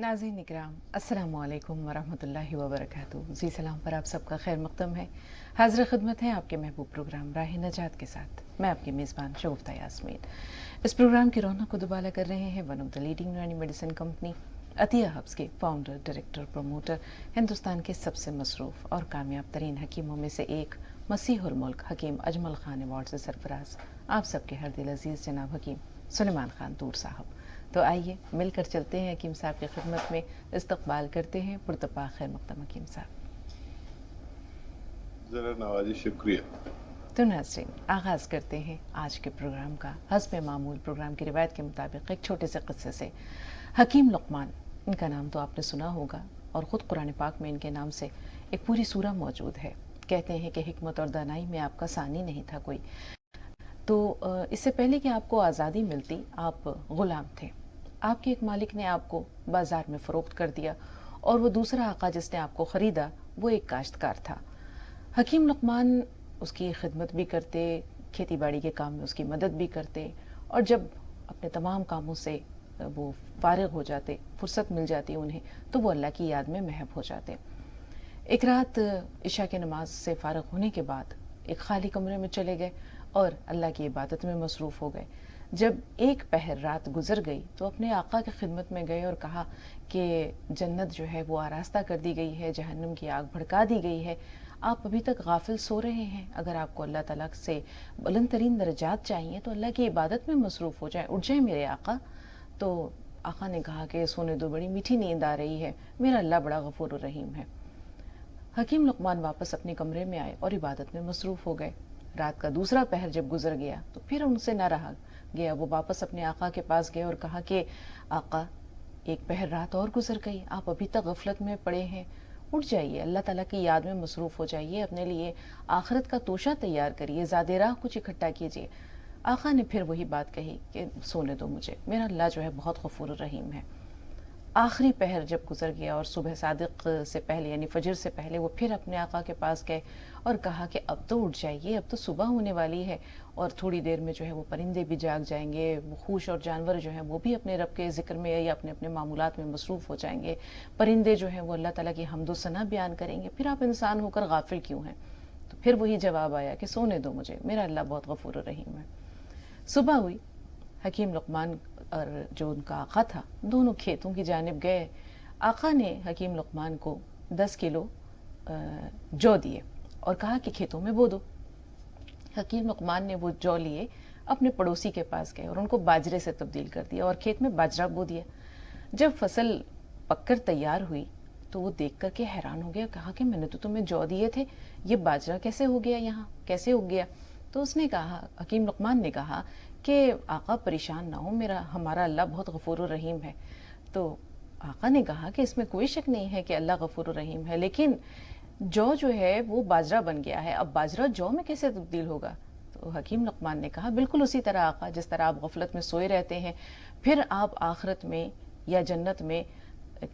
नाज़रीन इकराम, अस्सलामु अलैकुम वरहमतुल्लाहि वबरकातुहू। जी सलाम पर आप सबका खैर मक़दम है। हाज़िर खिदमत है आपके महबूब प्रोग्राम राह नजात के साथ। मैं आपकी मेज़बान शगुफ्ता यास्मीन। इस प्रोग्राम की रौनक को दुबाला कर रहे हैं वन ऑफ द लीडिंग यूनानी मेडिसिन कंपनी अतिया हब्स के फाउंडर, डायरेक्टर, प्रमोटर, हिंदुस्तान के सबसे मसरूफ़ और कामयाब तरीन हकीमों में से एक, मसीहुल मुल्क हकीम अजमल खान अवार्ड से सरफराज आप सबके हर दिल अजीज़ जनाब हकीम सुलेमान खान तूर साहब। तो आइए मिलकर चलते हैं हकीम साहब की खिदमत में, इस्तकबाल करते हैं पुरतपा खैर मक़दम हकीम साहब। ज़रा नवाजी, शुक्रिया। तो नाज़रीन, आगाज़ करते हैं आज के प्रोग्राम का हस्ब मामूल प्रोग्राम की रिवायत के मुताबिक एक छोटे से क़स्से से। हकीम लुक़मान, इनका नाम तो आपने सुना होगा और ख़ुद कुरान पाक में इनके नाम से एक पूरी सूरा मौजूद है। कहते हैं कि हिकमत और दानाई में आपका सानी नहीं था कोई। तो इससे पहले कि आपको आज़ादी मिलती आप ग़ुलाम थे। आपके एक मालिक ने आपको बाज़ार में फ़रोख्त कर दिया और वो दूसरा आका जिसने आपको ख़रीदा वो एक काश्तकार था। हकीम लुक़मान उसकी खिदमत भी करते, खेती बाड़ी के काम में उसकी मदद भी करते, और जब अपने तमाम कामों से वो फारिग हो जाते, फुर्सत मिल जाती उन्हें, तो वो अल्लाह की याद में महव हो जाते। एक रात इशा की नमाज से फारिग होने के बाद एक खाली कमरे में चले गए और अल्लाह की इबादत में मसरूफ़ हो गए। जब एक पहर रात गुजर गई तो अपने आका की खिदमत में गए और कहा कि जन्नत जो है वो आरास्ता कर दी गई है, जहन्नम की आग भड़का दी गई है, आप अभी तक गाफिल सो रहे हैं। अगर आपको अल्लाह ताला से बुलंद तरीन दर्जात चाहिए तो अल्लाह की इबादत में मसरूफ़ हो जाए, उठ जाए मेरे आका। तो आका ने कहा कि सोने दो, बड़ी मीठी नींद आ रही है, मेरा अल्लाह बड़ा गफूर रहीम है। हकीम लुक़मान वापस अपने कमरे में आए और इबादत में मसरूफ़ हो गए। रात का दूसरा पहर जब गुजर गया तो फिर उनसे न रहा गया, वो वापस अपने आका के पास गए और कहा कि आका, एक पहर रात और गुजर गई, आप अभी तक गफलत में पड़े हैं, उठ जाइए, अल्लाह ताला की याद में मसरूफ़ हो जाइए, अपने लिए आखिरत का तोशा तैयार करिए, ज़ादे राह कुछ इकट्ठा कीजिए। आका ने फिर वही बात कही कि सोने दो मुझे, मेरा अल्लाह जो है बहुत गफूर रहीम है। आखिरी पहर जब गुजर गया और सुबह सादिक से पहले यानी फजर से पहले वो फिर अपने आका के पास गए और कहा कि अब तो उठ जाइए, अब तो सुबह होने वाली है और थोड़ी देर में जो है वो परिंदे भी जाग जाएंगे, वहूश और जानवर जो हैं वो भी अपने रब के ज़िक्र में या अपने अपने मामूलात में मसरूफ़ हो जाएंगे। परिंदे जो हैं वो अल्लाह ताला की हम्दो सना बयान करेंगे, फिर आप इंसान होकर गाफिल क्यों हैं? तो फिर वही जवाब आया कि सोने दो मुझे, मेरा अल्लाह बहुत गफूर रहीम है। सुबह हुई, हकीम लुक़मान और जो उनका आका था दोनों खेतों की जानिब गए। आका ने हकीम लुक़मान को 10 किलो जौ दिए और कहा कि खेतों में बो दो। हकीम लुक़मान ने वो जौ लिए, अपने पड़ोसी के पास गए और उनको बाजरे से तब्दील कर दिया और खेत में बाजरा बो दिया। जब फसल पककर तैयार हुई तो वो देख कर के हैरान हो गया, कहा कि मैंने तो तुम्हें जौ दिए थे, ये बाजरा कैसे हो गया, यहाँ कैसे उग गया? तो उसने कहा, हकीम लुक़मान ने कहा कि आका परेशान ना हो, हमारा अल्लाह बहुत गफूर रहीम है। तो आका ने कहा कि इसमें कोई शक नहीं है कि अल्लाह गफूर रहीम है, लेकिन जौ जो है वो बाजरा बन गया है, अब बाजरा जौ में कैसे तब्दील होगा? तो हकीम लुक़मान ने कहा, बिल्कुल उसी तरह आका, जिस तरह आप गफलत में सोए रहते हैं, फिर आप आखिरत में या जन्नत में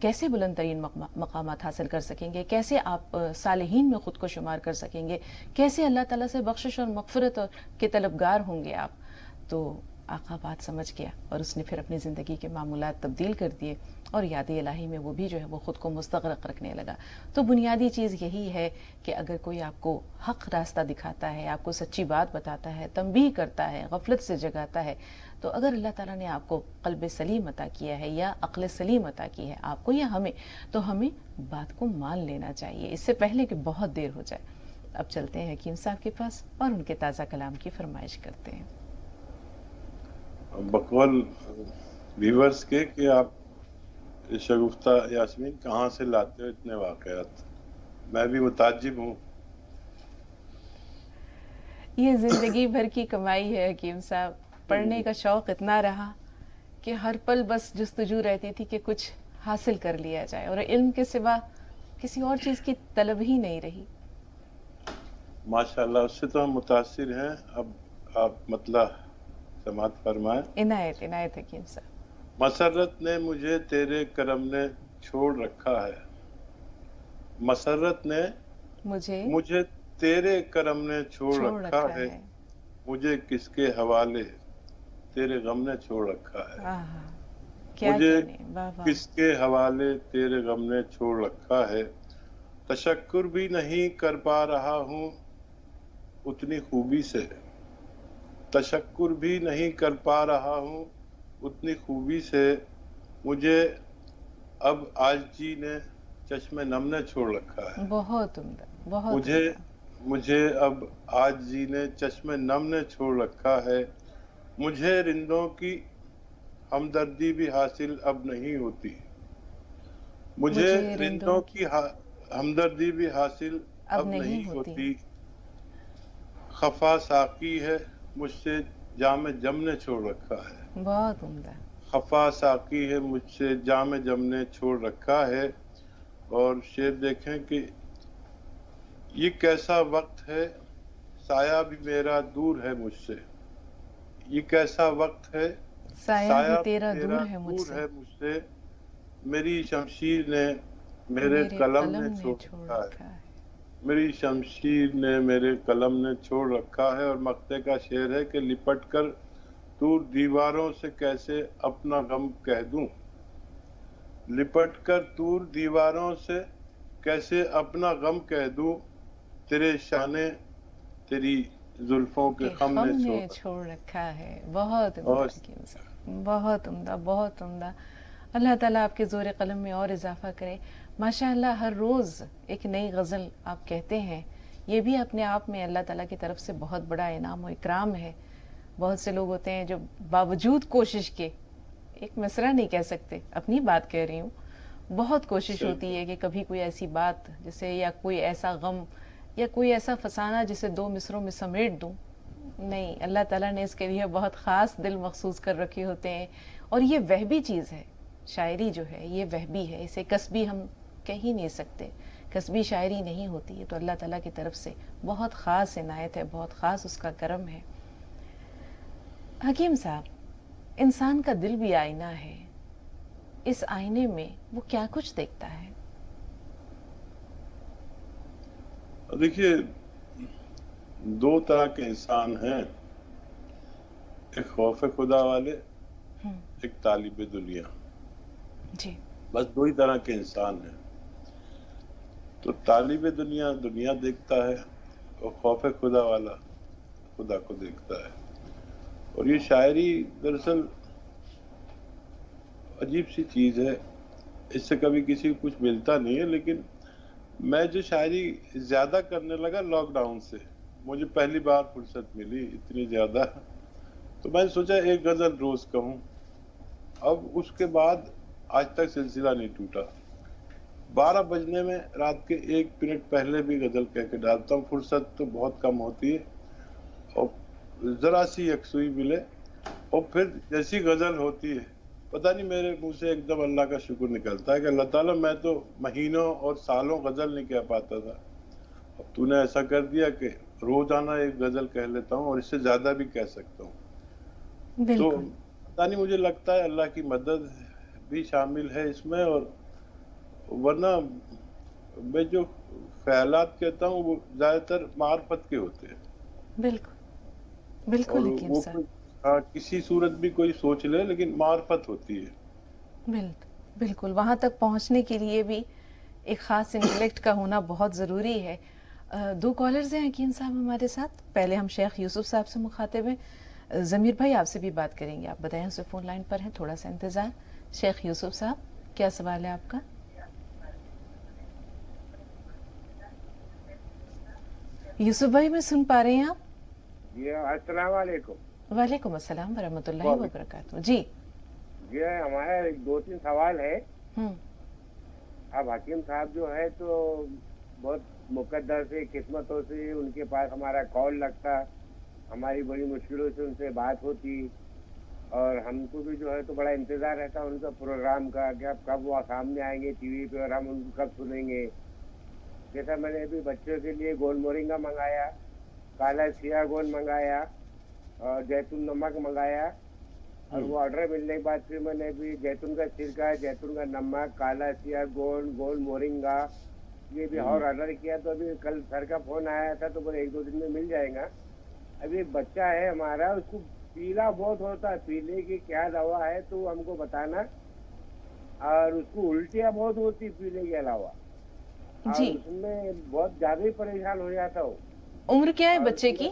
कैसे बुलंद तरीन मकामात हासिल कर सकेंगे, कैसे आप सालिहीन में ख़ुद को शुमार कर सकेंगे, कैसे अल्लाह ताला से बख्शिश और मग़फ़िरत के तलबगार होंगे आप? तो आका बात समझ गया और उसने फिर अपनी ज़िंदगी के मामूलात तब्दील कर दिए और याद इलाही में वो भी जो है वो ख़ुद को मुस्तग़रक़ रखने लगा। तो बुनियादी चीज़ यही है कि अगर कोई आपको हक़ रास्ता दिखाता है, आपको सच्ची बात बताता है, तंबीह करता है, गफलत से जगाता है, तो अगर अल्लाह ताला ने आपको क़ल्ब सलीम अता किया है या अक़ल सलीम अता की है आपको या हमें, तो हमें बात को मान लेना चाहिए इससे पहले कि बहुत देर हो जाए। अब चलते हैं हकीम साहब के पास और उनके ताज़ा कलाम की फरमाइश करते हैं। बकौल व्यूवर्स के कि आप शगुफ्ता यास्मीन कहाँ से लाते हो इतने वाक़यात, मैं भी मुताज्जिब हूँ। ये ज़िंदगी भर की कमाई है हकीम साहब, पढ़ने का शौक़ इतना रहा कि हर पल बस जुस्तजू रहती थी कि कुछ हासिल कर लिया जाए और इल्म के सिवा किसी और चीज़ की तलब ही नहीं रही। माशाअल्लाह, उससे तो हम मुतासिर हैं। अब आप मतलब समात फरमाएं। इनायत इनायत हकीम साहब। मसरत ने मुझे तेरे करम ने छोड़ रखा है, मसरत ने मुझे तेरे करम ने छोड़ रखा है, मुझे किसके हवाले तेरे गम ने छोड़ रखा है। کیا مجھے کہنے، واہ واہ. کس کے حوالے تیرے غم نے چھوڑ رکھا ہے، تشکر بھی نہیں کر پا رہا ہوں اتنی خوبی سے، تشکر بھی نہیں کر پا رہا ہوں اتنی خوبی سے، مجھے اب عاجزی نے چشم نم نے چھوڑ رکھا ہے، بہت عمدہ، بہت مجھے عمدہ. مجھے اب عاجزی نے چشم نم نے چھوڑ رکھا ہے، مجھے رندوں کی ہمدردی بھی حاصل اب نہیں ہوتی، مجھے رندوں کی ہمدردی بھی حاصل اب نہیں ہوتی، خفا ساقی ہے مجھ سے جام جم نے چھوڑ رکھا ہے، بہت عمدہ. خفا ساقی ہے مجھ سے جام جم نے چھوڑ رکھا ہے. اور شعر دیکھیں کہ یہ کیسا وقت ہے سایہ بھی میرا دور ہے مجھ سے، یہ کیسا وقت ہے بھی سایہ بھی تیرا میرا ہے مجھ دور سے، ہے مجھ سے، میری شمشیر نے میرے قلم نے چھوڑ رکھا ہے، میری شمشیر نے میرے قلم نے چھوڑ رکھا ہے. اور مقطع کا شعر ہے کہ لپٹ کر دور دیواروں سے کیسے اپنا غم کہہ دوں، لپٹ کر دور دیواروں سے کیسے اپنا غم کہہ دوں، تیرے شانے تیری زلفوں کے خم نے چھوڑ رکھا ہے. بہت عمدہ اور حکیم صاحب، بہت عمدہ، بہت عمدہ. اللہ تعالیٰ آپ کے زور قلم میں اور اضافہ کرے. ماشاءاللہ ہر روز ایک نئی غزل آپ کہتے ہیں، یہ بھی اپنے آپ میں اللہ تعالیٰ کی طرف سے بہت بڑا انعام و اکرام ہے. بہت سے لوگ ہوتے ہیں جو باوجود کوشش کے ایک مصرعہ نہیں کہہ سکتے، اپنی بات کہہ رہی ہوں، بہت کوشش ہوتی ہے کہ کبھی کوئی ایسی بات جسے یا کوئی ایسا غم یا کوئی ایسا فسانہ جسے دو مصروں میں سمیٹ دوں. نہیں، اللہ تعالیٰ نے اس کے لیے بہت خاص دل مخصوص کر رکھے ہوتے ہیں. اور یہ وہبی چیز ہے، شاعری جو ہے یہ وہبی ہے، اسے کسبی ہم کہہ ہی نہیں سکتے، کسبی شاعری نہیں ہوتی. یہ تو اللہ تعالیٰ کی طرف سے بہت خاص عنایت ہے، بہت خاص اس کا کرم ہے. حکیم صاحب، انسان کا دل بھی آئینہ ہے، اس آئینے میں وہ کیا کچھ دیکھتا ہے؟ دیکھیے، دو طرح کے انسان ہیں، ایک خوف خدا والے، ایک طالب دنیا. جی، بس دو ہی طرح کے انسان ہیں. تو طالب دنیا دنیا دیکھتا ہے اور خوف خدا والا خدا کو دیکھتا ہے. اور یہ شاعری دراصل عجیب سی چیز ہے، اس سے کبھی کسی کو کچھ ملتا نہیں ہے. لیکن میں جو شاعری زیادہ کرنے لگا لاک ڈاؤن سے، مجھے پہلی بار فرصت ملی اتنی زیادہ، تو میں نے سوچا ایک غزل روز کہوں. اب اس کے بعد آج تک سلسلہ نہیں ٹوٹا. 12 بجنے میں رات کے 1 منٹ پہلے بھی غزل کہہ کے ڈالتا ہوں. فرصت تو بہت کم ہوتی ہے اور ذرا سی یکسوئی ملے اور پھر جیسی غزل ہوتی ہے، پتہ نہیں میرے منہ سے ایک دم اللہ کا شکر نکلتا ہے کہ اللہ تعالیٰ میں تو مہینوں اور سالوں غزل نہیں کہہ پاتا تھا، اب تو نے ایسا کر دیا کہ روزانہ ایک غزل کہہ لیتا ہوں اور اس سے زیادہ بھی کہہ سکتا ہوں. تو بالکل. پتہ نہیں، مجھے لگتا ہے اللہ کی مدد بھی شامل ہے اس میں. اور ورنہ میں جو خیالات کہتا ہوں وہ زیادہ تر معرفت کے ہوتے ہیں. بالکل بالکل اور حکیم وہ صاحب، کسی صورت بھی کوئی سوچ لے لیکن معرفت ہوتی ہے. بالکل وہاں تک پہنچنے کے لیے بھی ایک خاص انٹلیکٹ کا ہونا بہت ضروری ہے. 2 کالرز ہیں حکیم صاحب ہمارے ساتھ. پہلے ہم شیخ یوسف صاحب سے مخاطب ہیں. ضمیر بھائی آپ سے بھی بات کریں گے، آپ بتائیں، اسے فون لائن پر ہیں، تھوڑا سا انتظار. شیخ یوسف صاحب، کیا سوال ہے آپ کا؟ یوسف بھائی میں سن پا رہے ہیں آپ؟ جی السلام علیکم. وعلیکم السلام ورحمۃ اللہ وبرکاتہ. جی جی ہمارا 2-3 سوال ہے. اب حکیم صاحب جو ہے تو بہت مقدر سے قسمتوں سے ان کے پاس ہمارا کال لگتا، ہماری بڑی مشکلوں سے ان سے بات ہوتی، اور ہم کو بھی جو ہے تو بڑا انتظار رہتا ان کا پروگرام کا کہ اب کب وہ سامنے آئیں گے ٹی وی پہ اور ہم ان کو کب سنیں گے. جیسا میں نے ابھی بچوں کے لیے گول مورنگا منگایا، کالا سیاہ گول منگایا اور جیتون نمک منگایا، اور وہ آرڈر ملنے کے بعد پھر میں نے بھی جیتون کا سرکہ، جیتون کا نمک، کالا سیاہ گول مورنگا یہ بھی اور آرڈر کیا. تو ابھی کل سر کا فون آیا تھا تو بولے 1-2 دن میں مل جائے گا. ابھی ایک بچہ ہے ہمارا، اس کو پیلا بہت ہوتا ہے، پیلے کی کیا دوا ہے تو ہم کو بتانا. और उसको उल्टियाँ बहुत होती पीने के अलावा, और जी। उसमें बहुत ज्यादा ही परेशान हो जाता हो। उम्र क्या है और बच्चे की?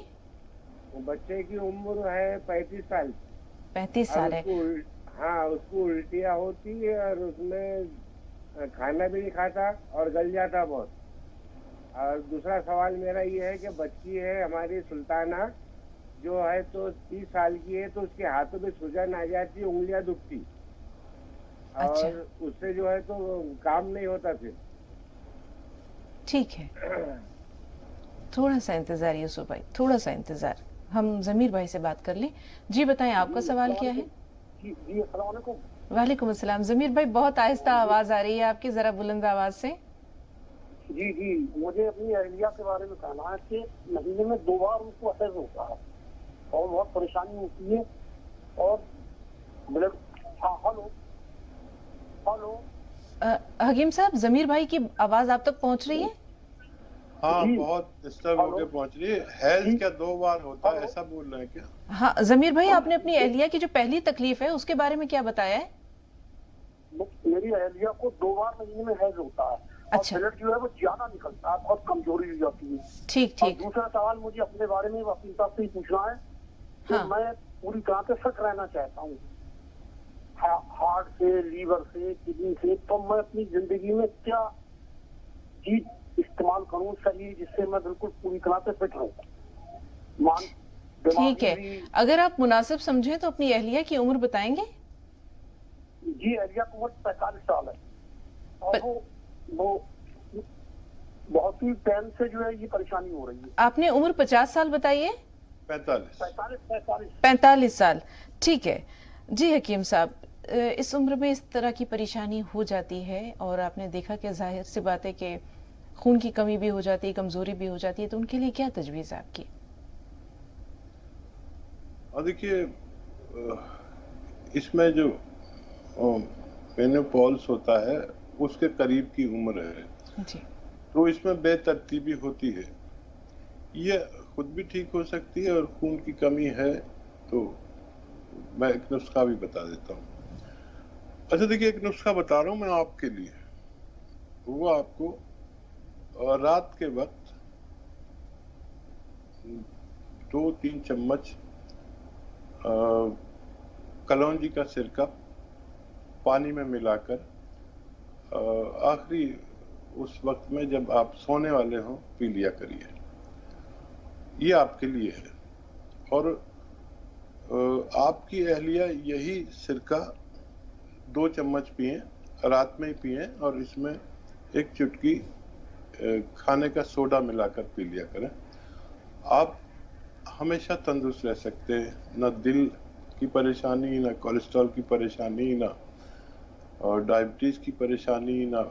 बच्चे की उम्र है 35 साल। 35 और साल है। हाँ, उसको उल्टियाँ होती है और उसमें खाना भी नहीं खाता और गल जाता बहुत। और दूसरा सवाल मेरा ये है कि बच्ची है हमारी सुल्ताना, जो है तो 30 साल की है, तो उसके हाथों में सूजन आ जाती है, उंगलियां दुखती, अच्छा, और उससे जो है तो काम नहीं होता फिर। ठीक है, थोड़ा सा इंतजार यूसुफ भाई, थोड़ा सा इंतजार, हम जमीर भाई से बात कर लें। जी बताएं, आपका सवाल क्या है? जी अस्सलाम वालेकुम। वालेकुम अस्सलाम। जमीर भाई, बहुत आहिस्ता आवाज आ रही है आपकी, जरा बुलंद आवाज से। जी मुझे अपनी अहलिया के बारे में कहना है कि महीने में 2 बार उनको असर होता है और बहुत परेशानी होती है। और ब्लड, हाँ हेलो हेलो, हकीम साहब, जमीर भाई की आवाज आप तक पहुंच रही है? हाँ, जी। बहुत डिस्टर्ब होके पहुंच रही है। हेल्थ क्या 2 बार होता है, ऐसा बोल रहे हैं क्या? हाँ जमीर भाई, आपने अपनी अहलिया की जो पहली तकलीफ है उसके बारे में क्या बताया है? मेरी अहलिया को 2 बार महीने में हैज होता है। अच्छा। और ब्लड जो है वो ज्यादा निकलता है, बहुत कमजोरी हो जाती है। ठीक और ठीक। दूसरा सवाल मुझे अपने बारे में वकील साहब से ही पूछना है कि हाँ। मैं पूरी तरह से फिट रहना चाहता हूँ, हार्ट से, लीवर से, किडनी से, तो मैं अपनी जिंदगी में क्या चीज इस्तेमाल करूँ सही, जिससे मैं बिल्कुल पूरी तरह से फिट रहूँ। ठीक है, अगर आप मुनासिब समझें तो अपनी अहलिया की उम्र बताएंगे? जी, अहलिया की उम्र 45 साल है और वो बहुत ही टाइम से जो है ये परेशानी हो रही है। आपने उम्र 50 साल बताई है? 45। 45 साल, ठीक है। जी हकीम साहब, इस उम्र में इस तरह की परेशानी हो जाती है और आपने देखा कि जाहिर सी बात है कि खून की कमी भी हो जाती है, कमजोरी भी हो जाती है, तो उनके लिए क्या तजवीज़ आपकी? और देखिए, इसमें जो मेनोपॉज होता है उसके करीब की उम्र है जी। तो इसमें बेतरतीबी होती है। ये खुद भी ठीक हो सकती है और खून की कमी है तो मैं एक नुस्खा भी बता देता हूँ। अच्छा देखिए, एक नुस्खा बता रहा हूँ मैं आपके लिए। वो आपको रात के वक्त 2-3 चम्मच कलौंजी का सिरका पानी में मिलाकर आखिरी उस वक्त में जब आप सोने वाले हो पी लिया करिए। ये आपके लिए है। और आपकी अहलिया यही सिरका 2 चम्मच पिए, रात में ही पिए, और इसमें एक चुटकी खाने का सोडा मिलाकर पी लिया करें। आप हमेशा तंदुरुस्त रह सकते हैं, ना दिल की परेशानी, ना कोलेस्ट्रॉल की परेशानी, ना और डायबिटीज की परेशानी, ना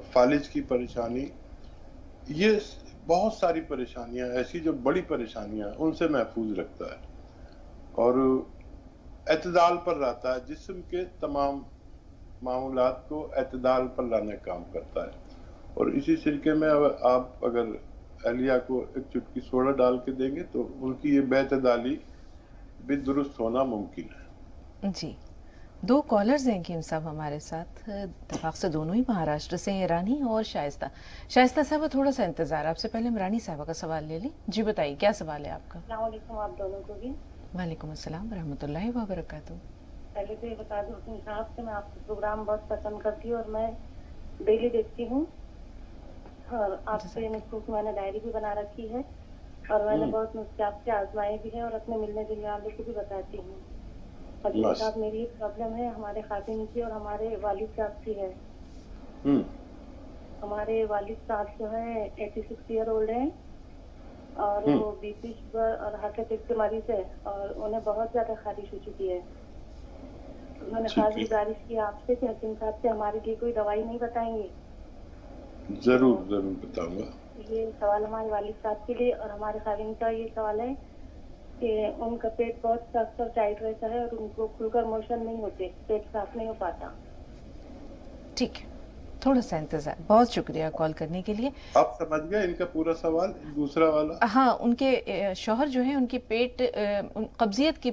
फालिज की परेशानी। ये बहुत सारी परेशानियां ऐसी जो बड़ी परेशानियां उनसे महफूज रखता है और एतदाल पर लाता है। जिस्म के तमाम मामूलात को एतदाल पर लाने का काम करता है। और इसी सिरके में आप अगर अहलिया को एक चुटकी सोडा डाल के देंगे तो उनकी ये बेतदाली भी दुरुस्त होना मुमकिन है। जी, 2 कॉलर्स हैं हकीम साहब हमारे साथ, इत्तेफाक से दोनों ही महाराष्ट्र से हैं, रानी और शाइस्ता। शाइस्ता साहब, थोड़ा सा इंतजार, आपसे पहले हम रानी साहबा का सवाल ले लें। जी बताइए, क्या सवाल है आपका? अस्सलाम वालेकुम आप दोनों को भी। वालेकुम अस्सलाम रहमतुल्लाहि व बरकातुहू। पहले तो ये बता दूं हकीम साहब से मैं आपका प्रोग्राम बहुत पसंद करती हूँ और मैं डेली देखती हूँ और आपसे मखसूस मैंने डायरी भी बना रखी है और मैंने बहुत नुस्खे आपसे आजमाए भी हैं और अपने मिलने जुलने वालों को भी बताती हूँ। हकीम साहब, मेरी एक प्रॉब्लम है हमारे खातिन की और हमारे वालिद साहब की है। हमारे वालिद साहब जो है 86 ईयर ओल्ड हैं और वो बीपी, शुगर और हार्ट अटैक के मरीज है और उन्हें बहुत ज्यादा खारिश हो चुकी है। उन्होंने खास गुजारिश की आपसे कि हकीम साहब से हमारे लिए कोई दवाई नहीं बताएंगे? जरूर जरूर बताऊंगा। ये सवाल हमारे वालिद साहब के लिए और हमारे खातिन का ये सवाल है कि उनका पेट बहुत सख्त और टाइट रहता है और उनको खुलकर मोशन नहीं होते, पेट साफ नहीं हो पाता। ठीक है, थोड़ा सा इंतजार। बहुत शुक्रिया कॉल करने के लिए। आप समझ गए इनका पूरा सवाल? दूसरा वाला, हाँ, उनके शौहर जो है उनकी पेट कब्जियत की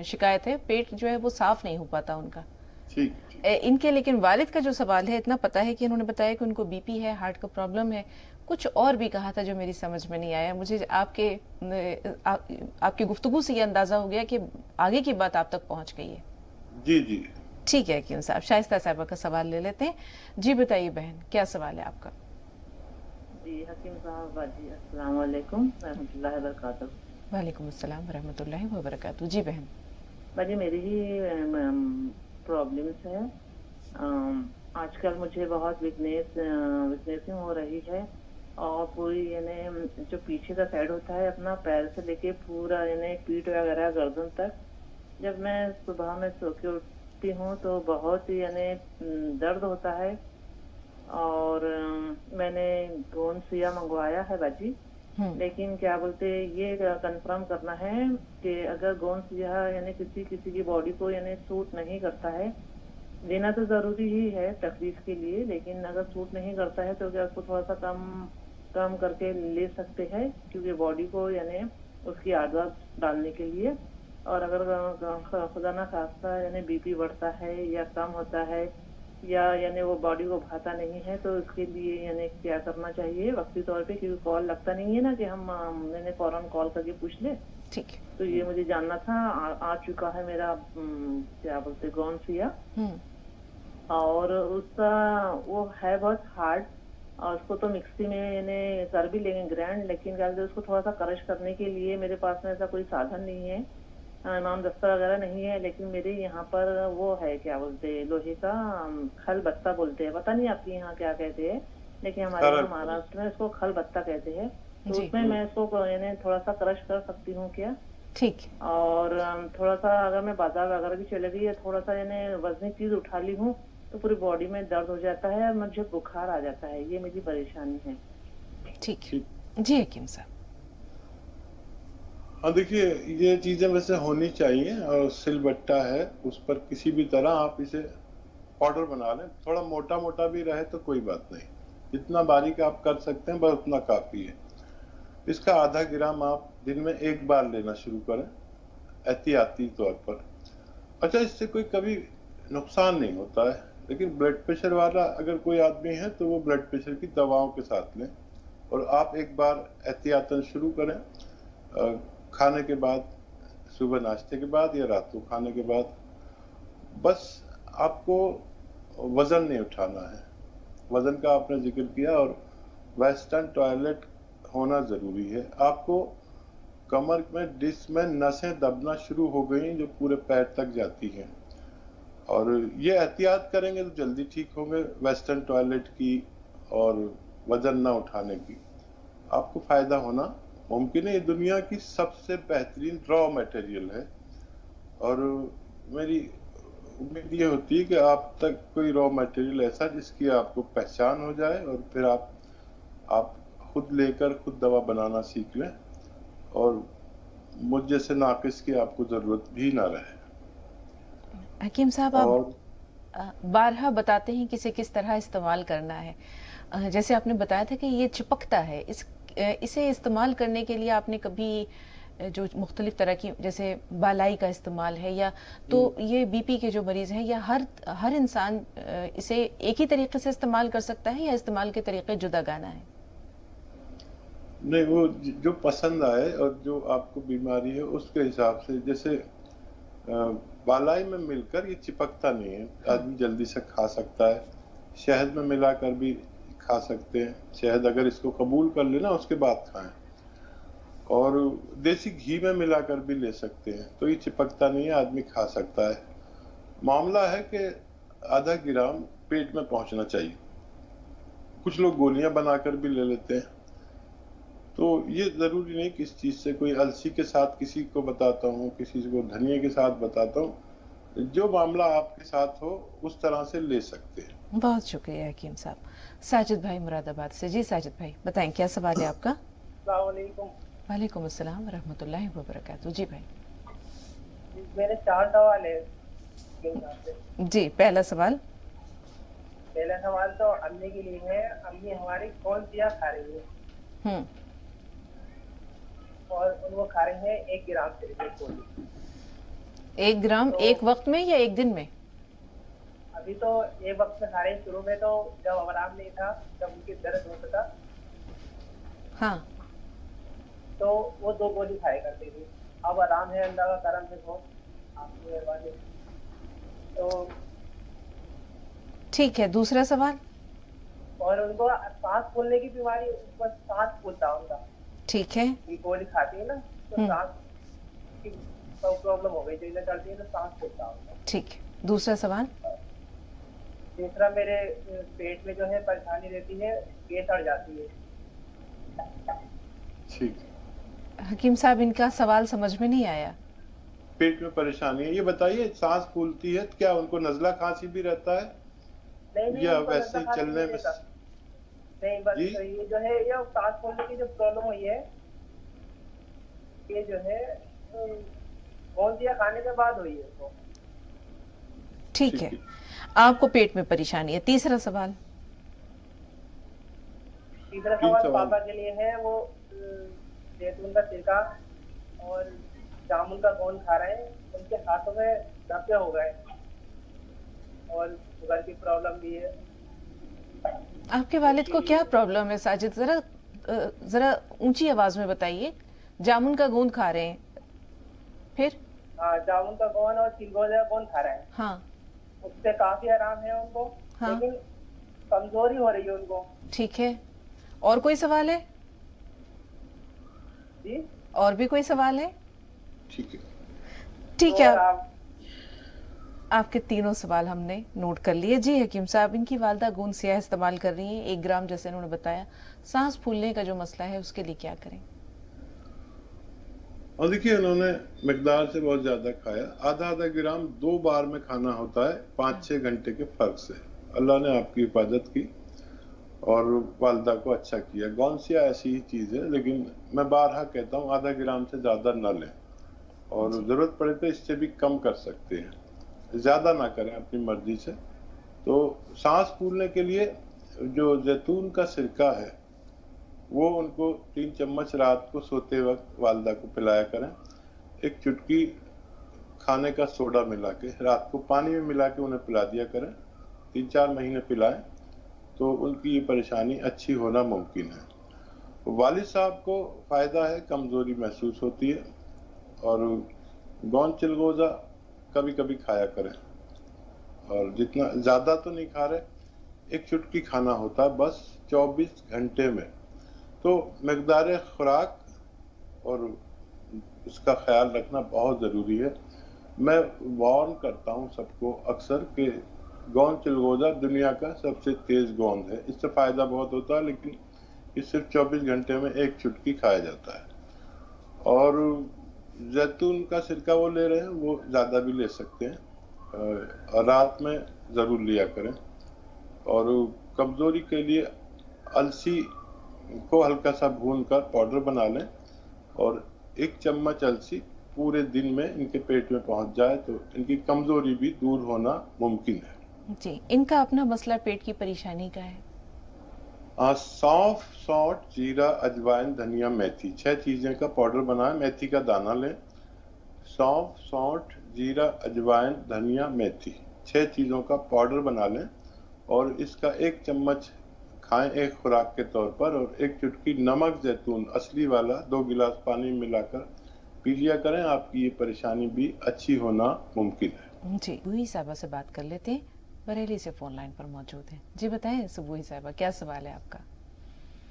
शिकायत है, पेट जो है वो साफ नहीं हो पाता उनका। ठीक। इनके लेकिन वालिद का जो सवाल है, इतना पता है कि इन्होंने बताया कि उनको बीपी है, हार्ट का प्रॉब्लम है, कुछ और भी कहा था जो मेरी समझ में नहीं आया। मुझे आपकी गुफ्तगू से ये अंदाजा हो गया कि आगे की बात आप तक पहुंच गई है। जी जी ठीक है हकीम साहब, शाइस्ता साहिबा का सवाल ले लेते हैं। जी बताइए बहन, क्या सवाल है आपका? जी हकीम साहब बाजी, अस्सलाम वालेकुम रहमतुल्लाहि व बरकातहू। वालेकुम अस्सलाम व रहमतुल्लाहि व बरकातहू। जी बहन। बाजी मेरी ही प्रॉब्लम्स है। आजकल मुझे बहुत वीकनेसिंग हो रही है और पूरी यानी जो पीछे का साइड होता है अपना पैर से लेके पूरा यानी पीठ वगैरह गर्दन तक, जब मैं सुबह में सो के उठती हूँ तो बहुत ही यानी दर्द होता है। और मैंने गोंद सुइया मंगवाया है बाजी, लेकिन क्या बोलते ये कंफर्म करना है कि अगर गोंद सुइया यानी किसी की बॉडी को यानी सूट नहीं करता है, लेना तो जरूरी ही है तकलीफ के लिए, लेकिन अगर सूट नहीं करता है तो क्या उसको थोड़ा सा कम करके ले सकते हैं, क्योंकि बॉडी को यानी उसकी आदत डालने के लिए। और अगर खुदा ना खास्ता यानी बीपी बढ़ता है या कम होता है या यानी वो बॉडी को भाता नहीं है, तो उसके लिए यानी क्या करना चाहिए वक्ती तौर पे, क्योंकि कॉल लगता नहीं है ना कि हम मैंने फौरन कॉल करके पूछ ले। ठीक है, तो ये मुझे जानना था। आ चुका है मेरा क्या बोलते गोंद सुइया, और उसका वो है बहुत हार्ड, और उसको तो मिक्सी में यानी कर भी लेंगे ग्राइंड, लेकिन क्या बोलते उसको थोड़ा सा क्रश करने के लिए मेरे पास में ऐसा कोई साधन नहीं है, इमाम दस्ता वगैरह नहीं है। लेकिन मेरे यहाँ पर वो है क्या बोलते लोहे का खल बत्ता बोलते हैं, पता नहीं आपके यहाँ क्या कहते हैं, लेकिन हमारे यहाँ महाराष्ट्र में इसको खल बत्ता कहते हैं। तो उसमें मैं इसको यानी थोड़ा सा क्रश कर सकती हूँ क्या? ठीक। और थोड़ा सा अगर मैं बाजार वगैरह भी चले गई या थोड़ा सा यानी वजनी चीज उठा ली हूँ तो पूरी बॉडी में दर्द हो जाता है और मुझे बुखार आ जाता है, ये मेरी परेशानी है। ठीक जी हकीम साहब। हाँ देखिए, ये चीजें वैसे होनी चाहिए, और सिलबट्टा है उस पर किसी भी तरह आप इसे पाउडर बना लें, थोड़ा मोटा मोटा भी रहे तो कोई बात नहीं, जितना बारीक आप कर सकते हैं बस उतना काफी है। इसका आधा ग्राम आप दिन में एक बार लेना शुरू करें एहतियाती तौर पर। अच्छा, इससे कोई कभी नुकसान नहीं होता है, लेकिन ब्लड प्रेशर वाला अगर कोई आदमी है तो वो ब्लड प्रेशर की दवाओं के साथ लें, और आप एक बार एहतियातन शुरू करें खाने के बाद, सुबह नाश्ते के बाद या रात को खाने के बाद। बस आपको वजन नहीं उठाना है, वजन का आपने जिक्र किया, और वेस्टर्न टॉयलेट होना जरूरी है। आपको कमर में डिस्क में नसें दबना शुरू हो गई जो पूरे पैर तक जाती हैं, और ये एहतियात करेंगे तो जल्दी ठीक होंगे वेस्टर्न टॉयलेट की और वजन ना उठाने की। आपको फायदा होना मुमकिन है। ये दुनिया की सबसे बेहतरीन रॉ मटेरियल है, और मेरी उम्मीद ये होती है कि आप तक कोई रॉ मटेरियल ऐसा जिसकी आपको पहचान हो जाए, और फिर आप खुद लेकर खुद दवा बनाना सीख लें, और मुझ जैसे नाकिस की आपको जरूरत भी ना रहे। हकीम साहब, आप बारहा बताते हैं किसे किस तरह इस्तेमाल करना है। जैसे आपने बताया था कि ये चिपकता है, इसे इस्तेमाल करने के लिए आपने कभी जो मुख्तलिफ तरह की जैसे बालाई का इस्तेमाल है, या तो ये बीपी के जो मरीज हैं या हर इंसान इसे एक ही तरीके से इस्तेमाल कर सकता है, या इस्तेमाल के तरीके जुदागाना है? नहीं, वो जो पसंद आए और जो आपको बीमारी है उसके हिसाब से। जैसे बालाई में मिलकर ये चिपकता नहीं है, आदमी जल्दी से खा सकता है। शहद में मिलाकर भी खा सकते हैं, शहद अगर इसको कबूल कर लेना उसके बाद खाएं, और देसी घी में मिलाकर भी ले सकते हैं, तो ये चिपकता नहीं है, आदमी खा सकता है। मामला है कि आधा ग्राम पेट में पहुंचना चाहिए। कुछ लोग गोलियां बनाकर भी ले लेते हैं, तो ये जरूरी नहीं कि इस चीज से कोई अलसी के साथ किसी को बताता हूँ, किसी को धनिया के साथ बताता हूँ, जो मामला आपके साथ हो उस तरह से ले सकते हैं। बहुत शुक्रिया हकीम साहब। साजिद भाई मुरादाबाद से। जी साजिद भाई बताएं, क्या सवाल है आपका? वालेकुम अस्सलाम रहमतुल्लाहि व बरकातहू। जी भाई, मेरे 4 सवाल है। जी, पहला सवाल तो अम्मी के लिए है। अम्मी हमारी कौन सी खा रही है? और उनको खा रही है 1 ग्राम से 1 ग्राम तो, एक वक्त में या एक दिन में? अभी तो एक वक्त में खा रही, शुरू में तो जब आराम नहीं था, जब उनकी दर्द होता था हाँ, तो वो 2 गोली खाया करती थी। अब आराम है, अल्लाह का करम है, बहुत आपकी मेहरबानी। तो ठीक है, दूसरा सवाल। और उनको सांस फूलने की बीमारी, उनको सांस फूलता उनका, ठीक है, ये गोली खाती है ना तो सांस की प्रॉब्लम हो गई, जैसे करती है तो सांस फूलता उनका। ठीक है, दूसरा सवाल। तीसरा, मेरे पेट में जो है परेशानी रहती है, गैस अड़ जाती है। ठीक, हकीम साहब इनका सवाल समझ में नहीं आया। पेट में परेशानी है, ये बताइए सांस फूलती है तो क्या उनको नजला खांसी भी रहता है नहीं, या उनको वैसे नजला चलने में? खांसी नहीं, बस जी? ये जो है, ये सांस फूलने की जो प्रॉब्लम हुई है, ये जो है कौन दिया खाने के बाद हुई है उसको। ठीक है, आपको पेट में परेशानी है। तीसरा सवाल। तीसरा तीन सवाल सवाल। पापा के लिए है, वो जैतून का सिरका और जामुन का गोंद खा रहे हैं, उनके हाथों में धब्बे हो गए और शुगर की प्रॉब्लम भी है। आपके वालिद को क्या प्रॉब्लम है साजिद? जरा ऊंची आवाज में बताइए। जामुन का गोंद खा रहे हैं, फिर? हाँ, जामुन का गोंद और चिलगोजे का गोंद खा रहे हैं, हाँ, उससे काफी आराम है उनको। हाँ। लेकिन कमजोरी हो रही है उनको। ठीक है, और कोई सवाल है? जी, और भी कोई सवाल है? ठीक है, ठीक है, और आप आपके तीनों सवाल हमने नोट कर लिए। जी हकीम साहब, इनकी वालदा गोंद स्याह इस्तेमाल कर रही हैं 1 ग्राम, जैसे उन्होंने बताया। सांस फूलने का जो मसला है उसके लिए क्या करें? और देखिए उन्होंने मिकदार से बहुत ज्यादा खाया, आधा ग्राम 2 बार में खाना होता है 5-6 घंटे के फर्क से। अल्लाह ने आपकी हिफाजत की और वालदा को अच्छा किया। गौनसिया ऐसी ही चीज है, लेकिन मैं बारहा कहता हूँ आधा ग्राम से ज्यादा न लें, और जरूरत पड़े तो इससे भी कम कर सकते हैं, ज्यादा ना करें अपनी मर्जी से। तो सांस फूलने के लिए जो जैतून का सिरका है वो उनको 3 चम्मच रात को सोते वक्त वालदा को पिलाया करें। 1 चुटकी खाने का सोडा मिला के रात को पानी में मिला के उन्हें पिला दिया करें। 3-4 महीने पिलाएं तो उनकी ये परेशानी अच्छी होना मुमकिन है। वालिद साहब को फायदा है, कमजोरी महसूस होती है, और गोंद चिलगोजा कभी कभी खाया करें, और जितना ज्यादा तो नहीं खा रहे, 1 चुटकी खाना होता है बस 24 घंटे में। तो मकदार खुराक और उसका ख्याल रखना बहुत ज़रूरी है। मैं वार्न करता हूँ सबको अक्सर कि गोंद चिलगोजा दुनिया का सबसे तेज़ गोंद है, इससे फ़ायदा बहुत होता है, लेकिन ये सिर्फ 24 घंटे में 1 चुटकी खाया जाता है। और जैतून का सिरका वो ले रहे हैं, वो ज़्यादा भी ले सकते हैं, और रात में ज़रूर लिया करें। और कमज़ोरी के लिए अलसी को हल्का सा भून कर पाउडर बना लें, और 1 चम्मच अलसी पूरे दिन में इनके पेट में पहुंच जाए तो इनकी कमजोरी भी दूर होना मुमकिन है। जी, इनका अपना मसला पेट की परेशानी का है। सौंफ, सौंठ, जीरा, अजवाइन, धनिया, मेथी, 6 चीजें का पाउडर बनाएं। मेथी का दाना लें। सौंफ, सौंठ, जीरा, अजवाइन, धनिया, मेथी, 6 चीजों का पाउडर बना लें, और इसका 1 चम्मच खाएं एक खुराक के तौर पर, और 1 चुटकी नमक जैतून असली वाला 2 गिलास पानी में मिलाकर पी लिया करें। आपकी ये परेशानी भी अच्छी होना मुमकिन है। जी, बुही साहबा से बात कर लेते हैं, बरेली से फोन लाइन पर मौजूद हैं। जी बताएं सुबुही साहबा, क्या सवाल है आपका?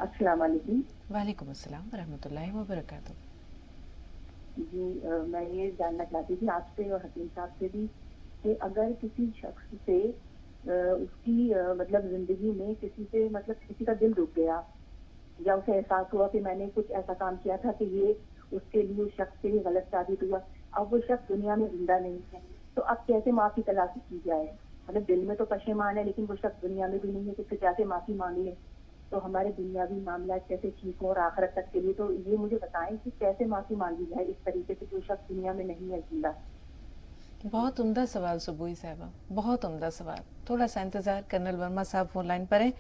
अस्सलाम वालेकुम। वालेकुम अस्सलाम रहमतुल्लाहि व बरकातुहू। जी, मैं ये जानना चाहती थी आपसे और हकीम साहब से भी कि अगर किसी शख्स से उसकी मतलब जिंदगी में किसी का दिल रुक गया, या उसे एहसास हुआ कि मैंने कुछ ऐसा काम किया था कि ये उसके लिए उस शख्स के लिए गलत साबित हुआ, अब वो शख्स दुनिया में जिंदा नहीं है, तो अब कैसे माफी तलाशी की जाए? मतलब दिल में तो पशेमान है, लेकिन वो शख्स दुनिया में भी नहीं है, तो फिर कैसे माफी मांग ले तो हमारे दुनियावी मामला कैसे ठीक हो और आखिरत तक के लिए? तो ये मुझे बताएं कि कैसे माफी मांगी जाए इस तरीके से जो शख्स दुनिया में नहीं है जिंदा। बहुत उम्दा सवाल सुबुही साहबा, बहुत उम्दा सवाल। थोड़ा सा इंतजार, कर्नल वर्मा साहब फोन लाइन पर हैं,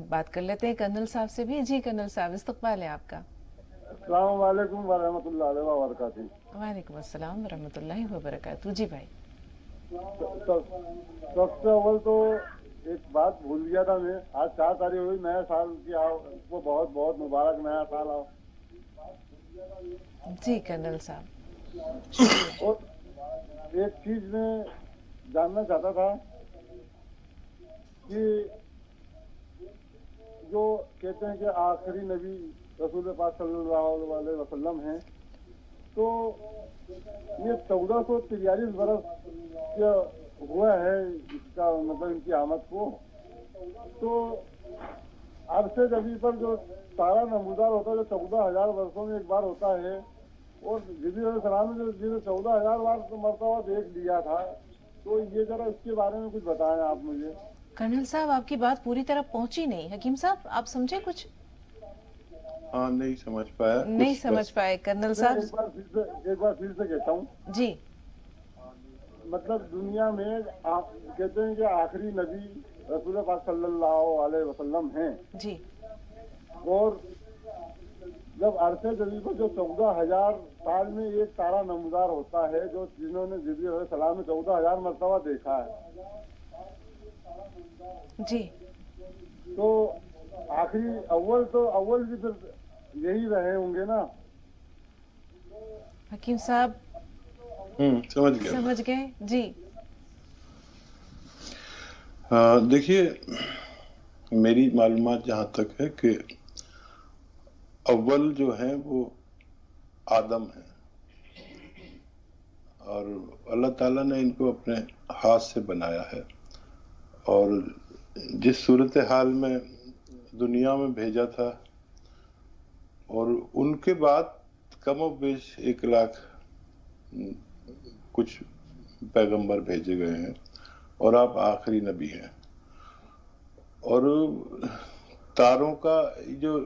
बात कर लेते हैं कर्नल साहब से भी। जी कर्नल साहब, इस्तकबाल है आपका। अस्सलाम वालेकुम व रहमतुल्लाहि व बरकातुहू। वालेकुम अस्सलाम व रहमतुल्लाहि व बरकातुहू। जी भाई। सबसे अव्वल तो एक बात भूल गया था मैं, आज 4 तारीख हुई, नया साल की आओ, वो बहुत बहुत मुबारक नया साल आओ। जी कर्नल साहब। और एक चीज मैं जानना चाहता था कि जो कहते हैं कि आखिरी नबी रसूल पाक सल्लल्लाहु अलैहि वसल्लम हैं, तो ये 1443 बरस हुआ है इसका मतलब इनकी आमद को, तो अरसे जमीन पर जो तारा नमूदार होता है जो 14,000 वर्षों में एक बार होता है, और जिब्रील सलाम ने जिसे 14,000 बार मरतबा देख लिया था, तो ये जरा इसके बारे में कुछ बताएं आप मुझे। कर्नल साहब आपकी बात पूरी तरह पहुंची नहीं। हकीम साहब आप समझे कुछ? हाँ नहीं समझ पाया। नहीं समझ पाए कर्नल साहब। एक बार फिर से कहता हूँ जी। मतलब दुनिया में कहते हैं कि आखिरी नबी रसूल पाक सल्लल्लाहु अलैहि वसल्लम हैं जी, और जब अरसे जमीन पर जो 14,000 साल में एक तारा नमूदार होता है जो जिन्होंने जिब्रील अलैहि सलाम ने 14,000 मरतबा देखा है जी, तो आखिरी अव्वल भी फिर यही रहे होंगे ना? हकीम साहब समझ गए जी। देखिए मेरी मालूमात जहाँ तक है कि अव्वल जो है वो आदम है, और अल्लाह ताला ने इनको अपने हाथ से बनाया है, और जिस सूरत हाल में दुनिया में भेजा था, और उनके बाद कमोबेश 1 लाख कुछ पैगंबर भेजे गए हैं, और आप आखिरी नबी हैं। और तारों का जो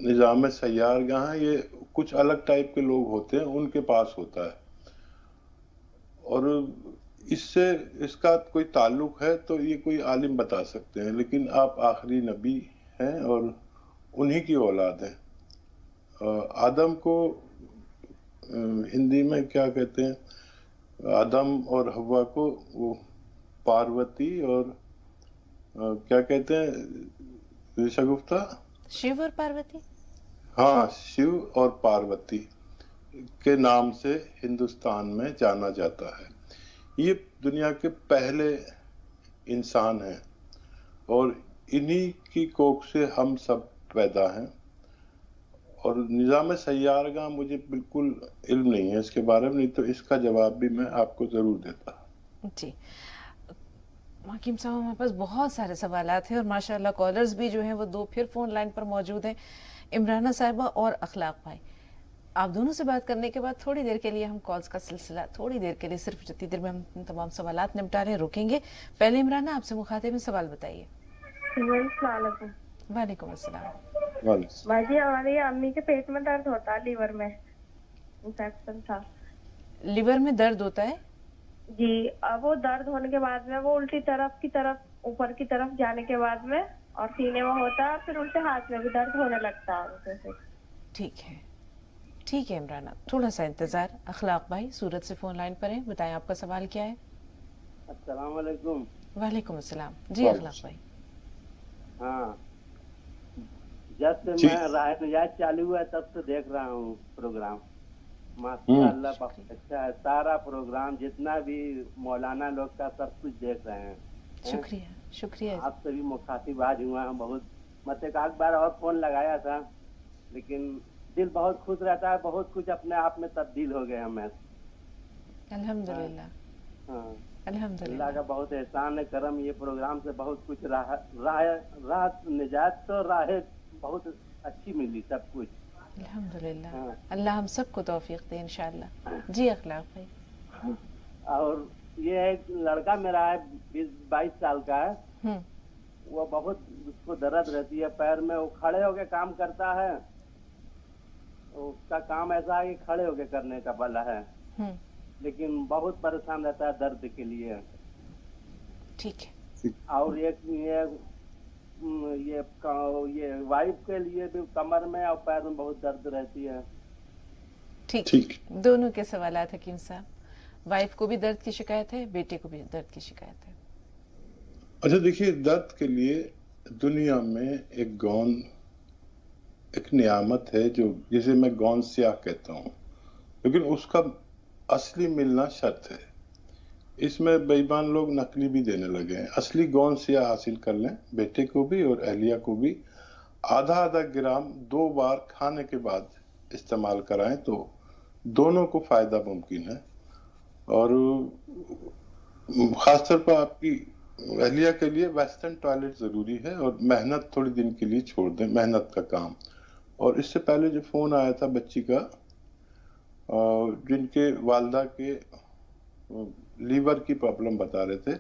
निज़ाम सैयारगाह है, ये कुछ अलग टाइप के लोग होते हैं, उनके पास होता है, और इससे इसका कोई ताल्लुक है तो ये कोई आलिम बता सकते हैं, लेकिन आप आखिरी नबी हैं और उन्हीं की औलाद हैं। आदम को हिंदी में क्या कहते हैं, आदम और हव्वा को वो पार्वती और क्या कहते हैं शगुफ्ता? शिव और पार्वती। हाँ, शिव और पार्वती के नाम से हिंदुस्तान में जाना जाता है। ये दुनिया के पहले इंसान हैं, और इन्हीं की कोख से हम सब पैदा हैं। और निज़ाम सैयारगाह मुझे बिल्कुल इल्म नहीं है इसके बारे में, नहीं तो इसका जवाब भी मैं आपको ज़रूर देता। जी हकीम साहब, हमारे पास बहुत सारे सवालात हैं और माशाल्लाह कॉलर्स भी जो हैं वो 2 फिर फ़ोन लाइन पर मौजूद हैं, इमराना साहिबा और अखलाक भाई। आप दोनों से बात करने के बाद थोड़ी देर के लिए हम कॉल्स का सिलसिला थोड़ी देर के लिए, सिर्फ जितनी देर में हम तमाम सवालात निपटा रहे रुकेंगे। पहले इमराना आपसे मुखातिब में सवाल बताइए। वालेकुम अस्सलाम। बाजी हमारी अम्मी के पेट में दर्द होता है, लीवर में इंफेक्शन था। लीवर में दर्द होता है जी। अब वो दर्द होने के बाद में वो उल्टी तरफ की तरफ ऊपर की तरफ जाने के बाद में और सीने में होता है, फिर उल्टे हाथ में भी दर्द होने लगता है। ठीक है इमराना, थोड़ा सा इंतजार। अखलाक भाई सूरत से फोन लाइन पर हैं, बताएं आपका सवाल क्या है। अस्सलाम वालेकुम। वालेकुम अस्सलाम जी अखलाक भाई। हाँ, जब से मैं राह निजात चालू हुआ तब से देख रहा हूँ प्रोग्राम, माशाअल्लाह बहुत अच्छा है। सारा प्रोग्राम जितना भी मौलाना लोग का सब कुछ देख रहे हैं। शुक्रिया। आपसे भी मुखातिब आज हुआ है बहुत, मतलब एक बार और फोन लगाया था, लेकिन दिल बहुत खुश रहता है, बहुत कुछ अपने आप में तब्दील हो गया मैं। अल्हम्दुलिल्लाह। हाँ अल्हम्दुलिल्लाह, अल्लाह का बहुत एहसान है, करम। ये प्रोग्राम से बहुत कुछ राह निजात तो राह बहुत अच्छी मिली, सब कुछ अल्हम्दुलिल्लाह। अल्लाह हम सबको तौफीक दे इंशाअल्लाह। जी अखलाक भाई। और ये एक लड़का मेरा है 22 साल का है, वो बहुत उसको दर्द रहती है पैर में, वो खड़े होके काम करता है, उसका काम ऐसा है कि खड़े होके करने का भला है, लेकिन बहुत परेशान रहता है दर्द के लिए। ठीक है। और एक ये वाइफ के लिए भी कमर में और पैर में बहुत दर्द रहती है। ठीक दोनों के सवालात हकीम साहब। वाइफ को भी दर्द की शिकायत है, बेटे को भी दर्द की शिकायत है? अच्छा देखिए, दर्द के लिए दुनिया में एक गौन एक नियामत है जो जिसे मैं गौन स्याह कहता हूँ, लेकिन उसका असली मिलना शर्त है। इसमें बेईमान लोग नकली भी देने लगे हैं। असली गौन स्याह हासिल कर लें, बेटे को भी और अहलिया को भी आधा आधा ग्राम 2 बार खाने के बाद इस्तेमाल कराएं तो दोनों को फायदा मुमकिन है। और खासतौर पर आपकी अहलिया के लिए वेस्टर्न टॉयलेट जरूरी है और मेहनत थोड़ी दिन के लिए छोड़ दें, मेहनत का काम। और इससे पहले जो फोन आया था बच्ची का, जिनके वालदा के लीवर की प्रॉब्लम बता रहे थे,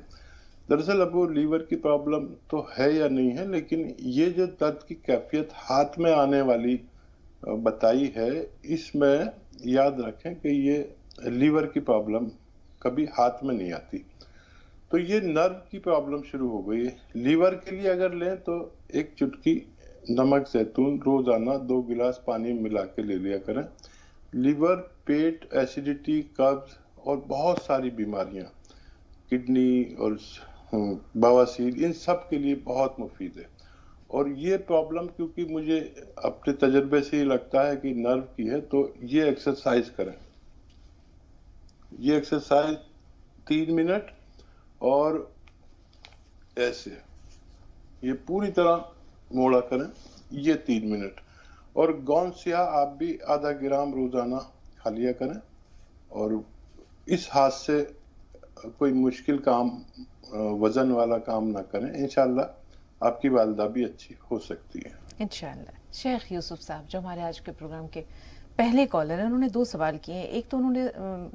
दरअसल अब वो लीवर की प्रॉब्लम तो है या नहीं है, लेकिन ये जो दर्द की कैफियत हाथ में आने वाली बताई है, इसमें याद रखें कि ये लीवर की प्रॉब्लम कभी हाथ में नहीं आती। तो ये नर्व की प्रॉब्लम शुरू हो गई है। लीवर के लिए अगर लें तो एक चुटकी नमक जैतून रोजाना 2 गिलास पानी मिला के ले लिया करें। लीवर, पेट, एसिडिटी, कब्ज और बहुत सारी बीमारियां, किडनी और बवासीर, इन सब के लिए बहुत मुफीद है। और ये प्रॉब्लम क्योंकि मुझे अपने तजर्बे से ही लगता है कि नर्व की है, तो ये एक्सरसाइज करें। ये एक्सरसाइज 3 मिनट और ऐसे ये पूरी तरह मोड़ा करें, ये 3 मिनट। और गौन स्याह आप भी आधा ग्राम रोजाना खा लिया करें। और इस हाथ से कोई मुश्किल काम, वजन वाला काम ना करें, इंशाल्लाह आपकी वालिदा भी अच्छी हो सकती है इंशाल्लाह। शेख यूसुफ साहब जो हमारे आज के प्रोग्राम के पहले कॉलर हैं, उन्होंने 2 सवाल किए हैं। एक तो उन्होंने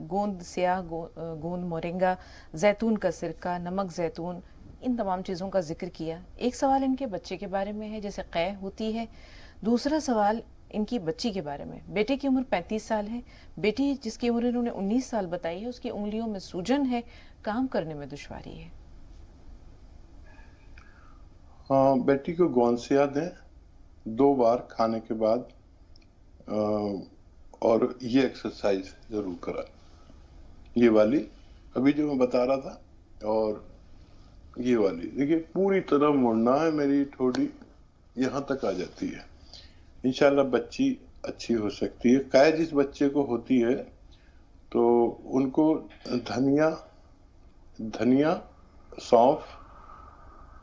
गोंद स्याह, गोंद मोरिंगा, जैतून का सिरका, नमक जैतून, इन तमाम चीज़ों का जिक्र किया। एक सवाल इनके बच्चे के बारे में है, जैसे कै होती है। दूसरा सवाल इनकी बच्ची के बारे में। बेटे की उम्र 35 साल है, बेटी जिसकी उम्र इन्होंने 19 साल बताई है, उसकी उंगलियों में सूजन है, काम करने में दुश्वारी है। हाँ, बेटी को गोंद स्याह दें 2 बार खाने के बाद, और ये एक्सरसाइज जरूर कराएं, ये वाली अभी जो मैं बता रहा था, और ये वाली। देखिए पूरी तरह मुड़ना है, मेरी ठोड़ी यहाँ तक आ जाती है। इंशाल्लाह बच्ची अच्छी हो सकती है। कै जिस बच्चे को होती है तो उनको धनिया सौंफ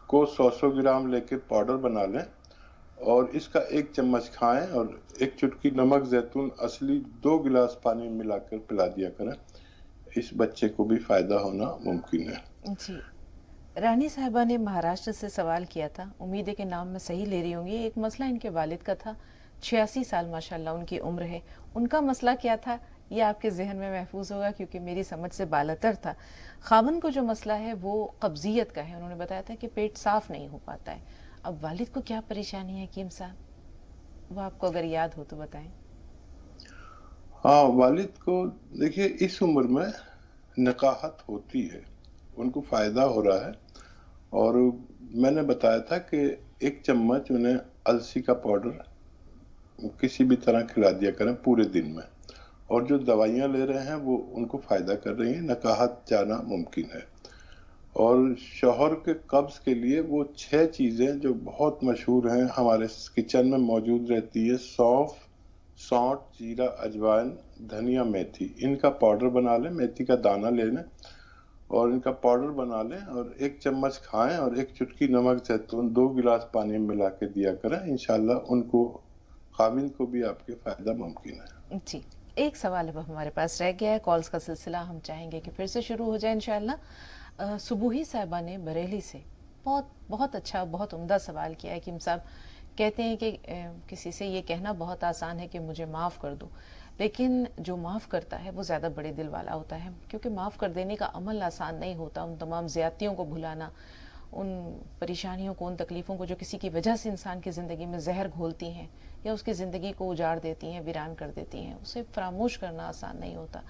को 100 ग्राम लेके पाउडर बना लें और इसका 1 चम्मच खाएं और 1 चुटकी नमक जैतून असली 2 गिलास पानी मिलाकर पिला दिया करें। इस बच्चे को भी फायदा होना मुमकिन है। जी, रानी साहिबा ने महाराष्ट्र से सवाल किया था, उम्मीद है कि नाम मैं सही ले रही होंगी। एक मसला इनके वालिद का था, 86 साल माशाल्लाह उनकी उम्र है। उनका मसला क्या था ये आपके जहन में महफूज होगा क्योंकि मेरी समझ से बालतर था। खामन को जो मसला है वो कब्जियत का है। उन्होंने बताया था कि पेट साफ नहीं हो पाता है। अब वालिद को क्या परेशानी है हकीम साहब, वो आपको अगर याद हो तो बताएं। हाँ, वालिद को देखिए इस उम्र में निकाहत होती है, उनको फायदा हो रहा है। और मैंने बताया था कि 1 चम्मच उन्हें अलसी का पाउडर किसी भी तरह खिला दिया करें पूरे दिन में। और जो दवाइयाँ ले रहे हैं वो उनको फायदा कर रही हैं, निकाहत जाना मुमकिन है। और शौहर के कब्ज के लिए वो 6 चीज़ें जो बहुत मशहूर हैं हमारे किचन में मौजूद रहती है, सौंफ, सौंठ, जीरा, अजवाइन, धनिया, मेथी, इनका पाउडर बना लें। मेथी का दाना ले लें और इनका पाउडर बना लें और 1 चम्मच खाएं और 1 चुटकी नमक जैतून 2 गिलास पानी में मिला के दिया करें। इंशाल्लाह उनको, खाविन को भी आपके फायदा मुमकिन है। जी, एक सवाल अब हमारे पास रह गया है, कॉल्स का सिलसिला हम चाहेंगे कि फिर से शुरू हो जाए इंशाल्लाह। सुबुही साहिबा ने बरेली से बहुत अच्छा, बहुत उम्दा सवाल किया है। किम साहब कहते हैं कि किसी से ये कहना बहुत आसान है कि मुझे माफ़ कर दो, लेकिन जो माफ़ करता है वो ज़्यादा बड़े दिल वाला होता है, क्योंकि माफ़ कर देने का अमल आसान नहीं होता। उन तमाम ज़्यादतियों को भुलाना, उन परेशानियों को, उन तकलीफ़ों को जो किसी की वजह से इंसान की ज़िंदगी में जहर घोलती हैं या उसकी ज़िंदगी को उजाड़ देती हैं, वीरान कर देती हैं, उसे फरामोश करना आसान नहीं होता।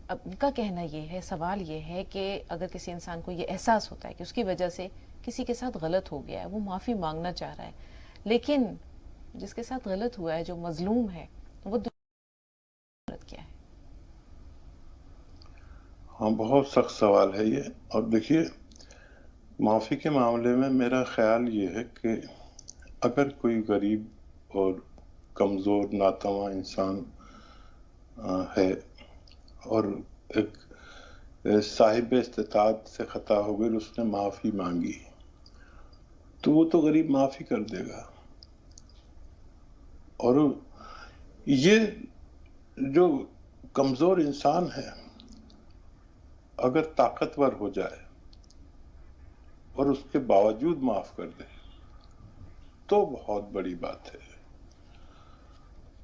अब उनका कहना ये है, सवाल ये है कि अगर किसी इंसान को ये एहसास होता है कि उसकी वजह से किसी के साथ गलत हो गया है, वो माफ़ी मांगना चाह रहा है, लेकिन जिसके साथ गलत हुआ है, जो मजलूम है, वो गलत क्या है? हाँ, बहुत सख्त सवाल है ये। और देखिए, माफ़ी के मामले में मेरा ख्याल ये है कि अगर कोई गरीब और कमज़ोर नातवा इंसान है और एक साहिब इस्तिताअत से ख़ता हो गई, उसने माफ़ी मांगी, तो वो तो गरीब माफ़ी कर देगा। और ये जो कमज़ोर इंसान है अगर ताकतवर हो जाए और उसके बावजूद माफ़ कर दे तो बहुत बड़ी बात है।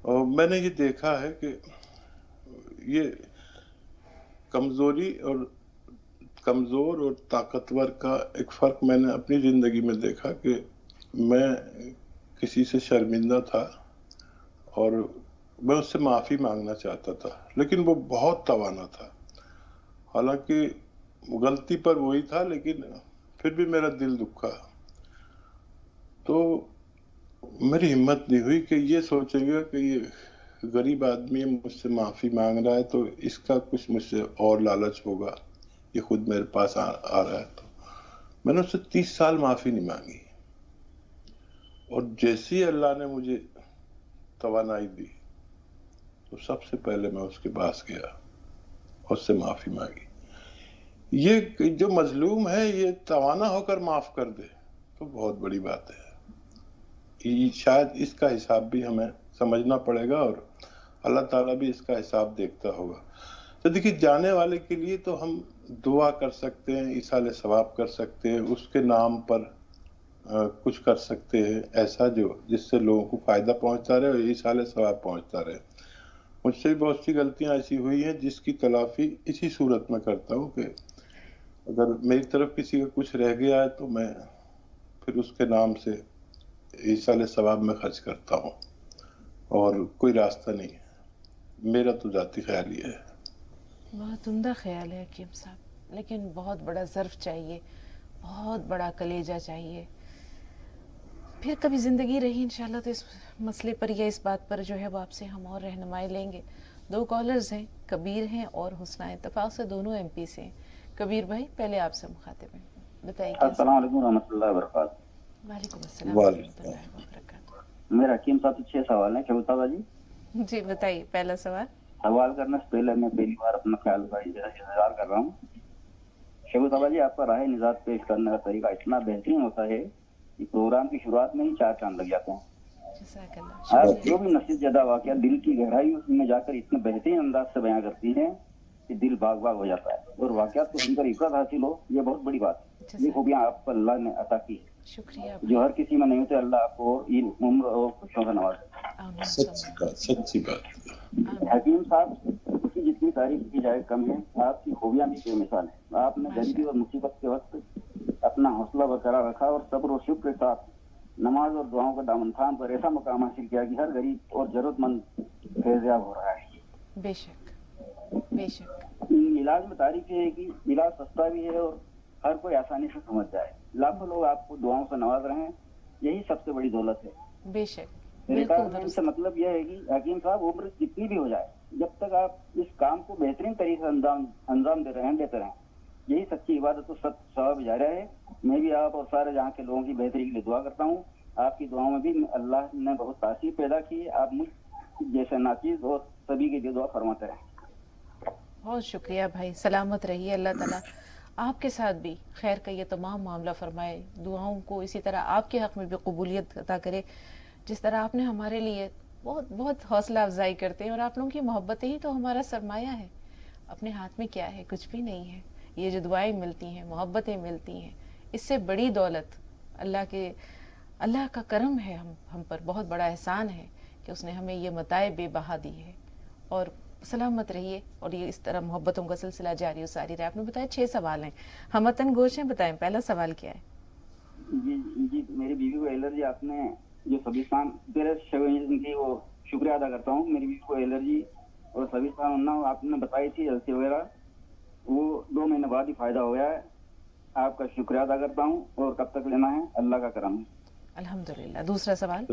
और मैंने ये देखा है कि ये कमज़ोर और ताकतवर का एक फ़र्क मैंने अपनी ज़िंदगी में देखा कि मैं किसी से शर्मिंदा था और मैं उससे माफ़ी मांगना चाहता था, लेकिन वो बहुत तवाना था। हालांकि गलती पर वही था, लेकिन फिर भी मेरा दिल दुखा। तो मेरी हिम्मत नहीं हुई कि ये सोचेंगे कि ये गरीब आदमी मुझसे माफ़ी मांग रहा है तो इसका कुछ मुझसे और लालच होगा, ये खुद मेरे पास आ रहा है। तो मैंने उससे 30 साल माफ़ी नहीं मांगी, और जैसे ही अल्लाह ने मुझे तवानाई दी तो सबसे पहले मैं उसके पास गया, उससे माफ़ी मांगी। ये जो मजलूम है ये तवाना होकर माफ़ कर दे तो बहुत बड़ी बात है। शायद इसका हिसाब भी हमें समझना पड़ेगा और अल्लाह ताला भी इसका हिसाब देखता होगा। तो देखिए, जाने वाले के लिए तो हम दुआ कर सकते हैं, ईसाले सवाब कर सकते हैं, उसके नाम पर कुछ कर सकते हैं ऐसा जो जिससे लोगों को फ़ायदा पहुंचता रहे और ईसाले सवाब पहुंचता रहे। मुझसे भी बहुत सी गलतियां ऐसी हुई हैं जिसकी तलाफ़ी इसी सूरत में करता हूँ कि अगर मेरी तरफ किसी का कुछ रह गया है तो मैं फिर उसके नाम से ईसाले सवाब में खर्च करता हूँ, और कोई रास्ता नहीं है। मेरा तो ज़ाती ख्याल ये है। बहुत उम्दा ख्याल है हकीम साहब, लेकिन बहुत बड़ा ज़र्फ चाहिए, बहुत बड़ा कलेजा चाहिए। फिर कभी ज़िंदगी रही इंशाल्लाह तो इस मसले पर या इस बात पर जो है वो आपसे हम और रहनुमाई लेंगे। 2 कॉलर्स हैं, कबीर हैं और हुस्ना। इत्तेफाक से दोनों MP से हैं। कबीर भाई, पहले आपसे मुखातिब हैं, बताइए। अस्सलाम वालेकुम रहमतुल्लाहि व बरकातहू। वालेकुम अस्सलाम व रहमतुल्लाहि व बरकातहू। मेरा हकीम साहब से 6 सवाल हैं। शगुफ्ता जी जी बताइए। पहला सवाल करने से पहले मैं पहली बार अपना ख्याल का इंतजार कर रहा हूँ। शगुफ्ता जी, आपका राह निजात पेश करने का तरीका इतना बेहतरीन होता है कि प्रोग्राम की शुरुआत में ही 4 चांद लग जाते हैं। आप जो भी नसीहत ज़्यादा वाक़या दिल की गहराई उसमें जाकर इतने बेहतरीन अंदाज से बयां करती हैं कि दिल बाग बाग हो जाता है, और वाक़यात को सुनकर इबरत हासिल हो, ये बहुत बड़ी बात है। ये खूबियाँ आपको अल्लाह ने अता की है, शुक्रिया, जो हर किसी में नहीं होते। अल्लाह आपको इन उम्र और खुशियों का नवाज़े। सच्ची बात। हकीम साहब, उसकी जितनी तारीफ की जाए कम है। आपकी खूबियाँ भी बेमिसाल है। आपने गरीबी और मुसीबत के वक्त अपना हौसला बरकरार रखा और सब्र और शुक्र के साथ नमाज और दुआओं का दामन थाम कर ऐसा मकाम हासिल किया कि हर गरीब और जरूरतमंद फैज़याब हो रहा है। बेशक बेशक। इलाज में तारीफ है कि इलाज सस्ता भी है और हर कोई आसानी से समझ जाए। लाखों लोग आपको दुआओं से नवाज रहे हैं, यही सबसे बड़ी दौलत है। बेशक। रिटायरमेंट से मतलब यह है कि हकीम साहब, उम्र जितनी भी हो जाए, जब तक आप इस काम को बेहतरीन तरीके से अंजाम देते रहें, यही सच्ची इबादत और सवाब जारी है। मैं भी आप और सारे जहाँ के लोगों की बेहतरी के लिए दुआ करता हूँ। आपकी दुआओं में भी अल्लाह ने बहुत तासीर पैदा की। आप मुझ जैसे नाचीज और सभी के लिए दुआ फरमाते रहें। बहुत शुक्रिया भाई, सलामत रहिए। अल्लाह ताला आपके साथ भी खैर का ये तमाम मामला फरमाए। दुआओं को इसी तरह आपके हक़ में भी कबूलियत अता करे, जिस तरह आपने हमारे लिए बहुत बहुत हौसला अफजाई करते हैं। और आप लोगों की मोहब्बतें ही तो हमारा सरमाया है। अपने हाथ में क्या है? कुछ भी नहीं है। ये जो दुआएं मिलती हैं, मोहब्बतें मिलती हैं, इससे बड़ी दौलत अल्लाह का करम है हम पर। बहुत बड़ा एहसान है कि उसने हमें ये मताए बेबहा दी है। और सलामत रहिए और ये इस तरह मोहब्बतों का सिलसिला जारी हो सारी रहे। आपने बताया 6 सवाल हैं, हम वतन गोश हैं। बताएं पहला सवाल क्या है? जी, मेरी बीवी को एलर्जी, आपने जो सबिस्तान की वो शुक्रिया अदा करता हूँ। मेरी बीवी को एलर्जी और सबिस्तान आपने बताई थी, एलसी वगैरह, वो 2 महीने बाद ही फायदा हो गया है। आपका शुक्रिया अदा करता हूँ। और कब तक लेना है? अल्लाह का करम है, अल्हम्दुलिल्लाह। दूसरा सवाल।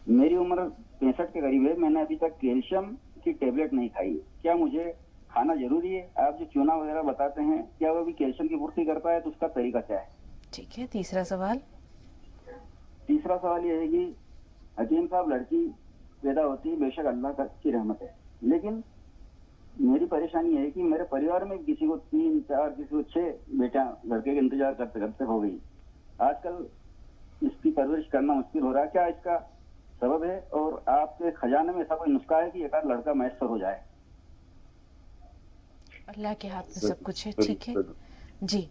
मेरी उम्र 65 के करीब है। मैंने अभी तक कैल्शियम की टेबलेट नहीं खाई। क्या मुझे खाना जरूरी है? आप जो चूना वगैरह बताते हैं, क्या वो भी कैल्शियम की पूर्ति करता है? तो उसका तरीका क्या है? ठीक है, तीसरा सवाल। तीसरा सवाल ये है कि हकीम साहब, लड़की पैदा होती है, बेशक अल्लाह की रहमत है, लेकिन मेरी परेशानी है कि मेरे परिवार में किसी को 3, 4, किसी को 6 बेटा लड़के का इंतजार करते करते हो गई। आजकल इसकी परवरिश करना मुश्किल हो रहा है, क्या इसका सबब है? और आपके खजाने में ऐसा कोई नुस्खा है कि एक आध लड़का मैसर हो जाए? अल्लाह के हाथ में सब कुछ है। ठीक है जी,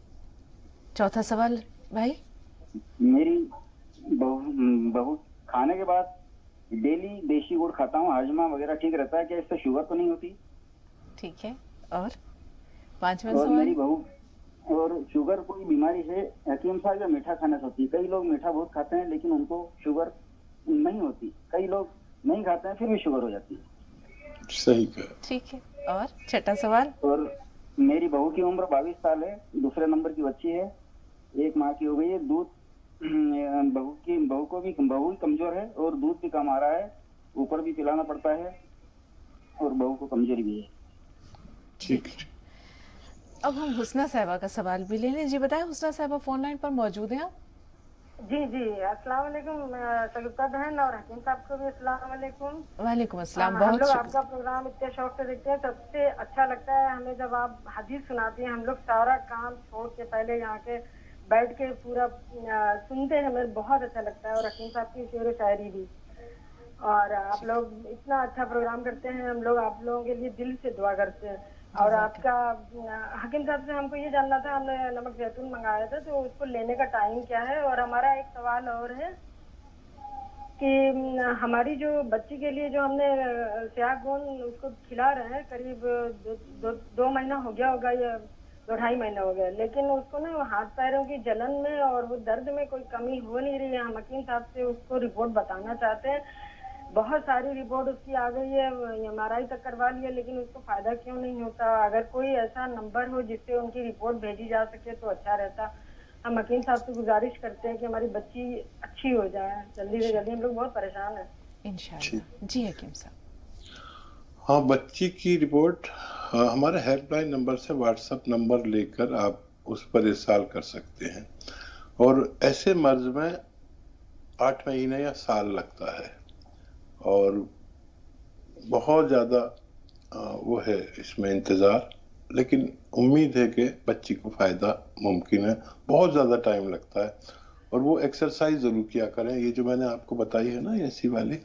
चौथा सवाल भाई। मेरी बहू खाने के बाद डेली देशी गुड़ खाता हूँ, हाजमा वगैरह ठीक रहता है, क्या इससे शुगर तो नहीं होती? ठीक है, और पांचवा और सवाल। मेरी बहू और शुगर कोई बीमारी है हकीम साहब या मीठा खाने से होती है? कई लोग मीठा बहुत खाते हैं लेकिन उनको शुगर नहीं होती, कई लोग नहीं खाते हैं फिर भी शुगर हो जाती है। सही कहा। ठीक है, और छठा सवाल। और मेरी बहू की उम्र 22 साल है, दूसरे नंबर की बच्ची है, 1 माह की हो गई है। दूध बहू ही कमजोर है और दूध भी कम आ रहा है, ऊपर भी पिलाना पड़ता है और बहू को कमजोरी भी है। ठीक है, अब हम हुस्ना साहिबा का सवाल भी ले लें। जी बताएं, हुस्ना साहिबा फोन लाइन पर मौजूद हैं आप? जी जी, अस्सलाम वालेकुम सगुफ्ता बहन, और हकीम साहब को भी अस्सलाम वालेकुम। वालेकुम अस्सलाम। हम बहुत लोग शुक्रिया। आपका प्रोग्राम इतने शौक से देखते हैं, सबसे अच्छा लगता है हमें जब आप हदीस सुनाती हैं। हम लोग सारा काम छोड़ के पहले यहाँ के बैठ के पूरा सुनते हैं, हमें बहुत अच्छा लगता है। और हकीम साहब की शेर व शायरी भी, और आप लोग इतना अच्छा प्रोग्राम करते हैं, हम लोग आप लोगों के लिए दिल से दुआ करते हैं। और आपका हकीम साहब से हमको ये जानना था, हमने नमक जैतून मंगाया था, तो उसको लेने का टाइम क्या है? और हमारा एक सवाल और है कि हमारी जो बच्ची के लिए जो हमने स्याह गोंद उसको खिला रहे हैं, करीब 2 महीना हो गया होगा या 2-2.5 महीना हो गया, लेकिन उसको ना हाथ पैरों की जलन में और वो दर्द में कोई कमी हो नहीं रही है। हम हकीम साहब से उसको रिपोर्ट बताना चाहते हैं। बहुत सारी रिपोर्ट उसकी आ गई है, MRI तक करवा लिया, लेकिन उसको फायदा क्यों नहीं होता? अगर कोई ऐसा नंबर हो जिससे उनकी रिपोर्ट भेजी जा सके तो अच्छा रहता। हम हकीम साहब से गुजारिश करते हैं कि हमारी बच्ची अच्छी हो जाए जल्दी से जल्दी, हम लोग बहुत परेशान हैं। इंशाल्लाह। जी हकीम साहब। हाँ, बच्ची की रिपोर्ट हमारे हेल्पलाइन नंबर से व्हाट्सएप नंबर लेकर आप उस पर इरसाल कर सकते हैं। और ऐसे मर्ज में 8 महीने या साल लगता है और बहुत ज़्यादा वो है इसमें इंतज़ार, लेकिन उम्मीद है कि बच्ची को फ़ायदा मुमकिन है। बहुत ज़्यादा टाइम लगता है और वो एक्सरसाइज ज़रूर किया करें, ये जो मैंने आपको बताई है ना ऐसी वाली,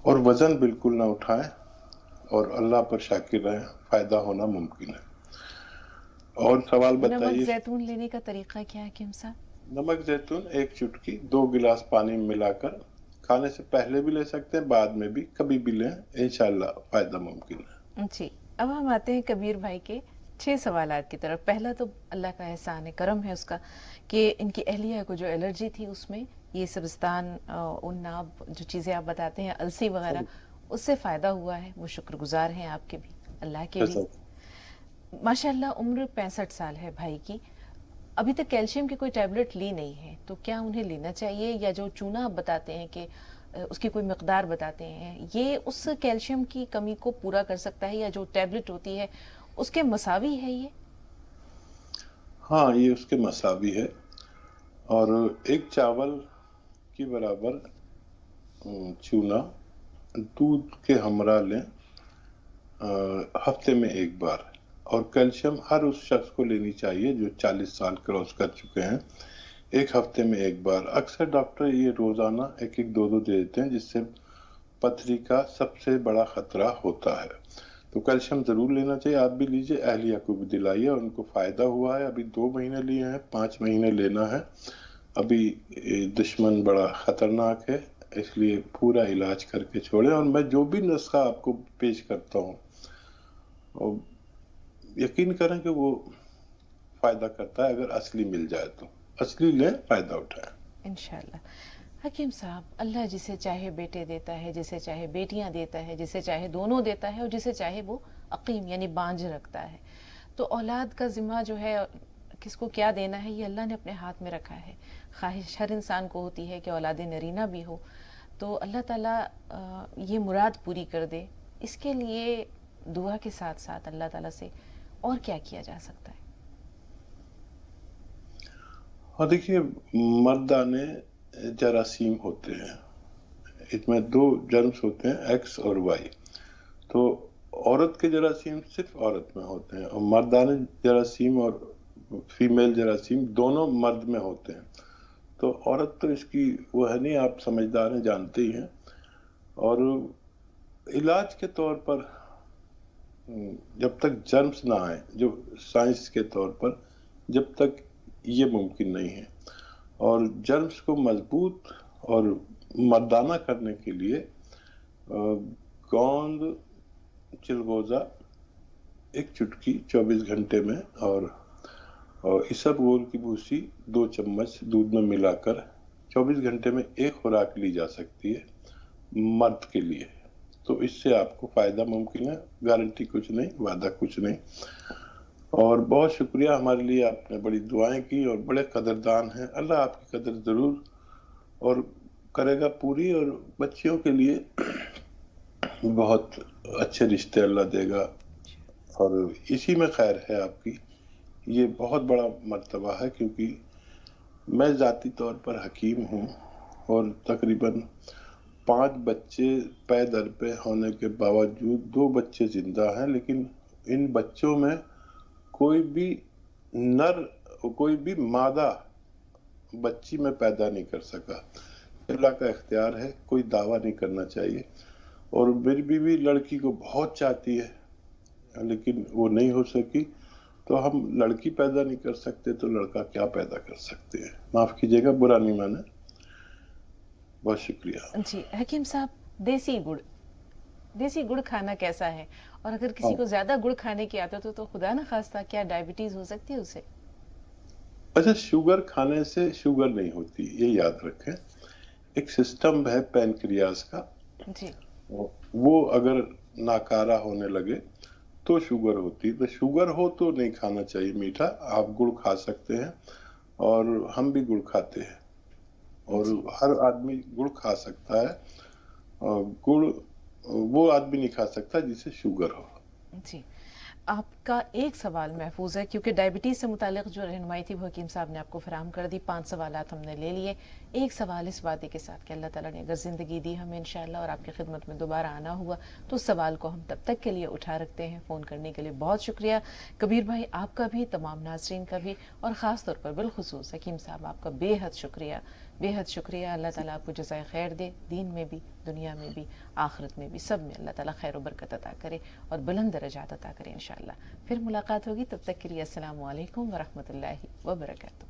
और वज़न बिल्कुल ना उठाएं और अल्लाह पर शाकिर रहें, फ़ायदा होना मुमकिन है। और सवाल बताइए। नमक जैतून लेने का तरीका क्या है हकीम साहब? नमक जैतून 1 चुटकी 2 गिलास पानी में मिलाकर खाने से पहले भी ले सकते हैं, बाद में भी कभी भी लें, इंशाल्लाह फायदा मुमकिन है। जी, अब हम आते हैं कबीर भाई के 6 सवालात की तरफ। पहला तो अल्लाह का एहसान है, करम है उसका कि इनकी अहलिया को जो एलर्जी थी उसमें ये सब्ज़तान, उन्नाब, जो चीज़ें आप बताते हैं, अलसी वगैरह, उससे फ़ायदा हुआ है। वो शुक्रगुजार हैं आपके भी, अल्लाह के भी। माशाल्लाह उम्र 65 साल है भाई की, अभी तक कैल्शियम की कोई टैबलेट ली नहीं है, तो क्या उन्हें लेना चाहिए? या जो चूना आप बताते हैं कि उसकी कोई मिकदार बताते हैं, ये उस कैल्शियम की कमी को पूरा कर सकता है या जो टैबलेट होती है उसके मसावी है ये? हाँ, ये उसके मसावी है। और 1 चावल की बराबर चूना दूध के हमरा लें हफ्ते में 1 बार। और कैल्शियम हर उस शख्स को लेनी चाहिए जो 40 साल क्रॉस कर चुके हैं, 1 हफ्ते में 1 बार। अक्सर डॉक्टर ये रोजाना 1-1, 2-2 दे देते हैं, जिससे पथरी का सबसे बड़ा खतरा होता है। तो कैल्शियम जरूर लेना चाहिए, आप भी लीजिए, अहलिया को भी दिलाइए, और उनको फायदा हुआ है। अभी 2 महीने लिए हैं, 5 महीने लेना है। अभी दुश्मन बड़ा खतरनाक है, इसलिए पूरा इलाज करके छोड़े। और मैं जो भी नुस्खा आपको पेश करता हूँ यकीन करें कि वो फायदा करता है। अगर असली मिल जाए तो असली लें, फायदा उठाएं इंशाल्लाह। हकीम साहब, अल्लाह जिसे चाहे बेटे देता है, जिसे चाहे बेटियां देता है, जिसे चाहे दोनों देता है, और जिसे चाहे वो अकीम यानी बांझ रखता है। तो औलाद का जिम्मा जो है किसको क्या देना है, ये अल्लाह ने अपने हाथ में रखा है। ख्वाहिश हर इंसान को होती है कि औलाद नरीना भी हो, तो अल्लाह ताला ये मुराद पूरी कर दे। इसके लिए دعا کے ساتھ ساتھ اللہ تعالیٰ سے اور کیا کیا جا سکتا ہے؟ اور دیکھیے مردانے جراثیم ہوتے ہیں، اس میں 2 جرمز ہوتے ہیں ایکس اور وائی. تو عورت کے جراثیم صرف عورت میں ہوتے ہیں اور مردانے جراثیم اور فیمیل جراثیم دونوں مرد میں ہوتے ہیں. تو عورت تو اس کی وہ ہے نہیں، آپ سمجھدار ہیں، جانتے ہی ہیں. اور علاج کے طور پر جب تک جرمز نہ آئیں، جو سائنس کے طور پر جب تک یہ ممکن نہیں ہے، اور جرمز کو مضبوط اور مردانہ کرنے کے لیے گوند چلغوزہ 1 چٹکی 24 گھنٹے میں اور اسبگول کی بھوسی 2 چمچ دودھ میں ملا کر 24 گھنٹے میں 1 خوراک لی جا سکتی ہے مرد کے لیے. تو اس سے آپ کو فائدہ ممکن ہے، گارنٹی کچھ نہیں، وعدہ کچھ نہیں. اور بہت شکریہ، ہمارے لیے آپ نے بڑی دعائیں کی اور بڑے قدردان ہیں. اللہ آپ کی قدر ضرور اور کرے گا پوری، اور بچیوں کے لیے بہت اچھے رشتے اللہ دے گا، اور اسی میں خیر ہے آپ کی. یہ بہت بڑا مرتبہ ہے، کیونکہ میں ذاتی طور پر حکیم ہوں اور تقریباً 5 بچے پے در پہ ہونے کے باوجود 2 بچے زندہ ہیں، لیکن ان بچوں میں کوئی بھی مادہ بچی میں پیدا نہیں کر سکا. اللہ کا اختیار ہے، کوئی دعویٰ نہیں کرنا چاہیے. اور میری بیوی لڑکی کو بہت چاہتی ہے لیکن وہ نہیں ہو سکی. تو ہم لڑکی پیدا نہیں کر سکتے تو لڑکا کیا پیدا کر سکتے ہیں؟ معاف کیجیے گا، برا نہیں مانے. بہت شکریہ. جی حکیم صاحب، دیسی گڑ کھانا کیسا ہے؟ اور اگر کسی کو زیادہ گڑ کھانے کی عادت ہو تو خدا نہ خواستہ کیا ڈائبٹیز ہو سکتی ہے اسے؟ اچھا، شوگر کھانے سے شوگر نہیں ہوتی، یہ یاد رکھیں. ایک سسٹم ہے پینکریاس کا، جی، وہ اگر ناکارہ ہونے لگے تو شوگر ہوتی. تو شوگر ہو تو نہیں کھانا چاہیے میٹھا. آپ گڑ کھا سکتے ہیں اور ہم بھی گڑ کھاتے ہیں، اور ہر آدمی گڑ کھا سکتا ہے. اور گڑ وہ آدمی نہیں کھا سکتا جسے شوگر ہو. جی، آپ کا ایک سوال محفوظ ہے، کیونکہ ڈائبٹیز سے متعلق جو رہنمائی تھی وہ حکیم صاحب نے آپ کو فراہم کر دی. 5 سوالات ہم نے لے لیے. ایک سوال اس وعدے کے ساتھ کہ اللہ تعالیٰ نے اگر زندگی دی ہمیں انشاءاللہ اور آپ کی خدمت میں دوبارہ آنا ہوا تو اس سوال کو ہم تب تک کے لیے اٹھا رکھتے ہیں. فون کرنے کے لیے بہت شکریہ کبیر بھائی، آپ کا بھی، تمام ناظرین کا بھی، اور خاص طور پر بالخصوص حکیم صاحب آپ کا بے حد شکریہ، بے حد شکریہ. اللہ تعالیٰ آپ کو جزائے خیر دے، دین میں بھی، دنیا میں بھی، آخرت میں بھی، سب میں اللہ تعالیٰ خیر و برکت عطا کرے اور بلند درجات عطا کرے انشاءاللہ. پھر ملاقات ہوگی، تب تک کے لیے السلام علیکم ورحمۃ اللہ وبرکاتہ.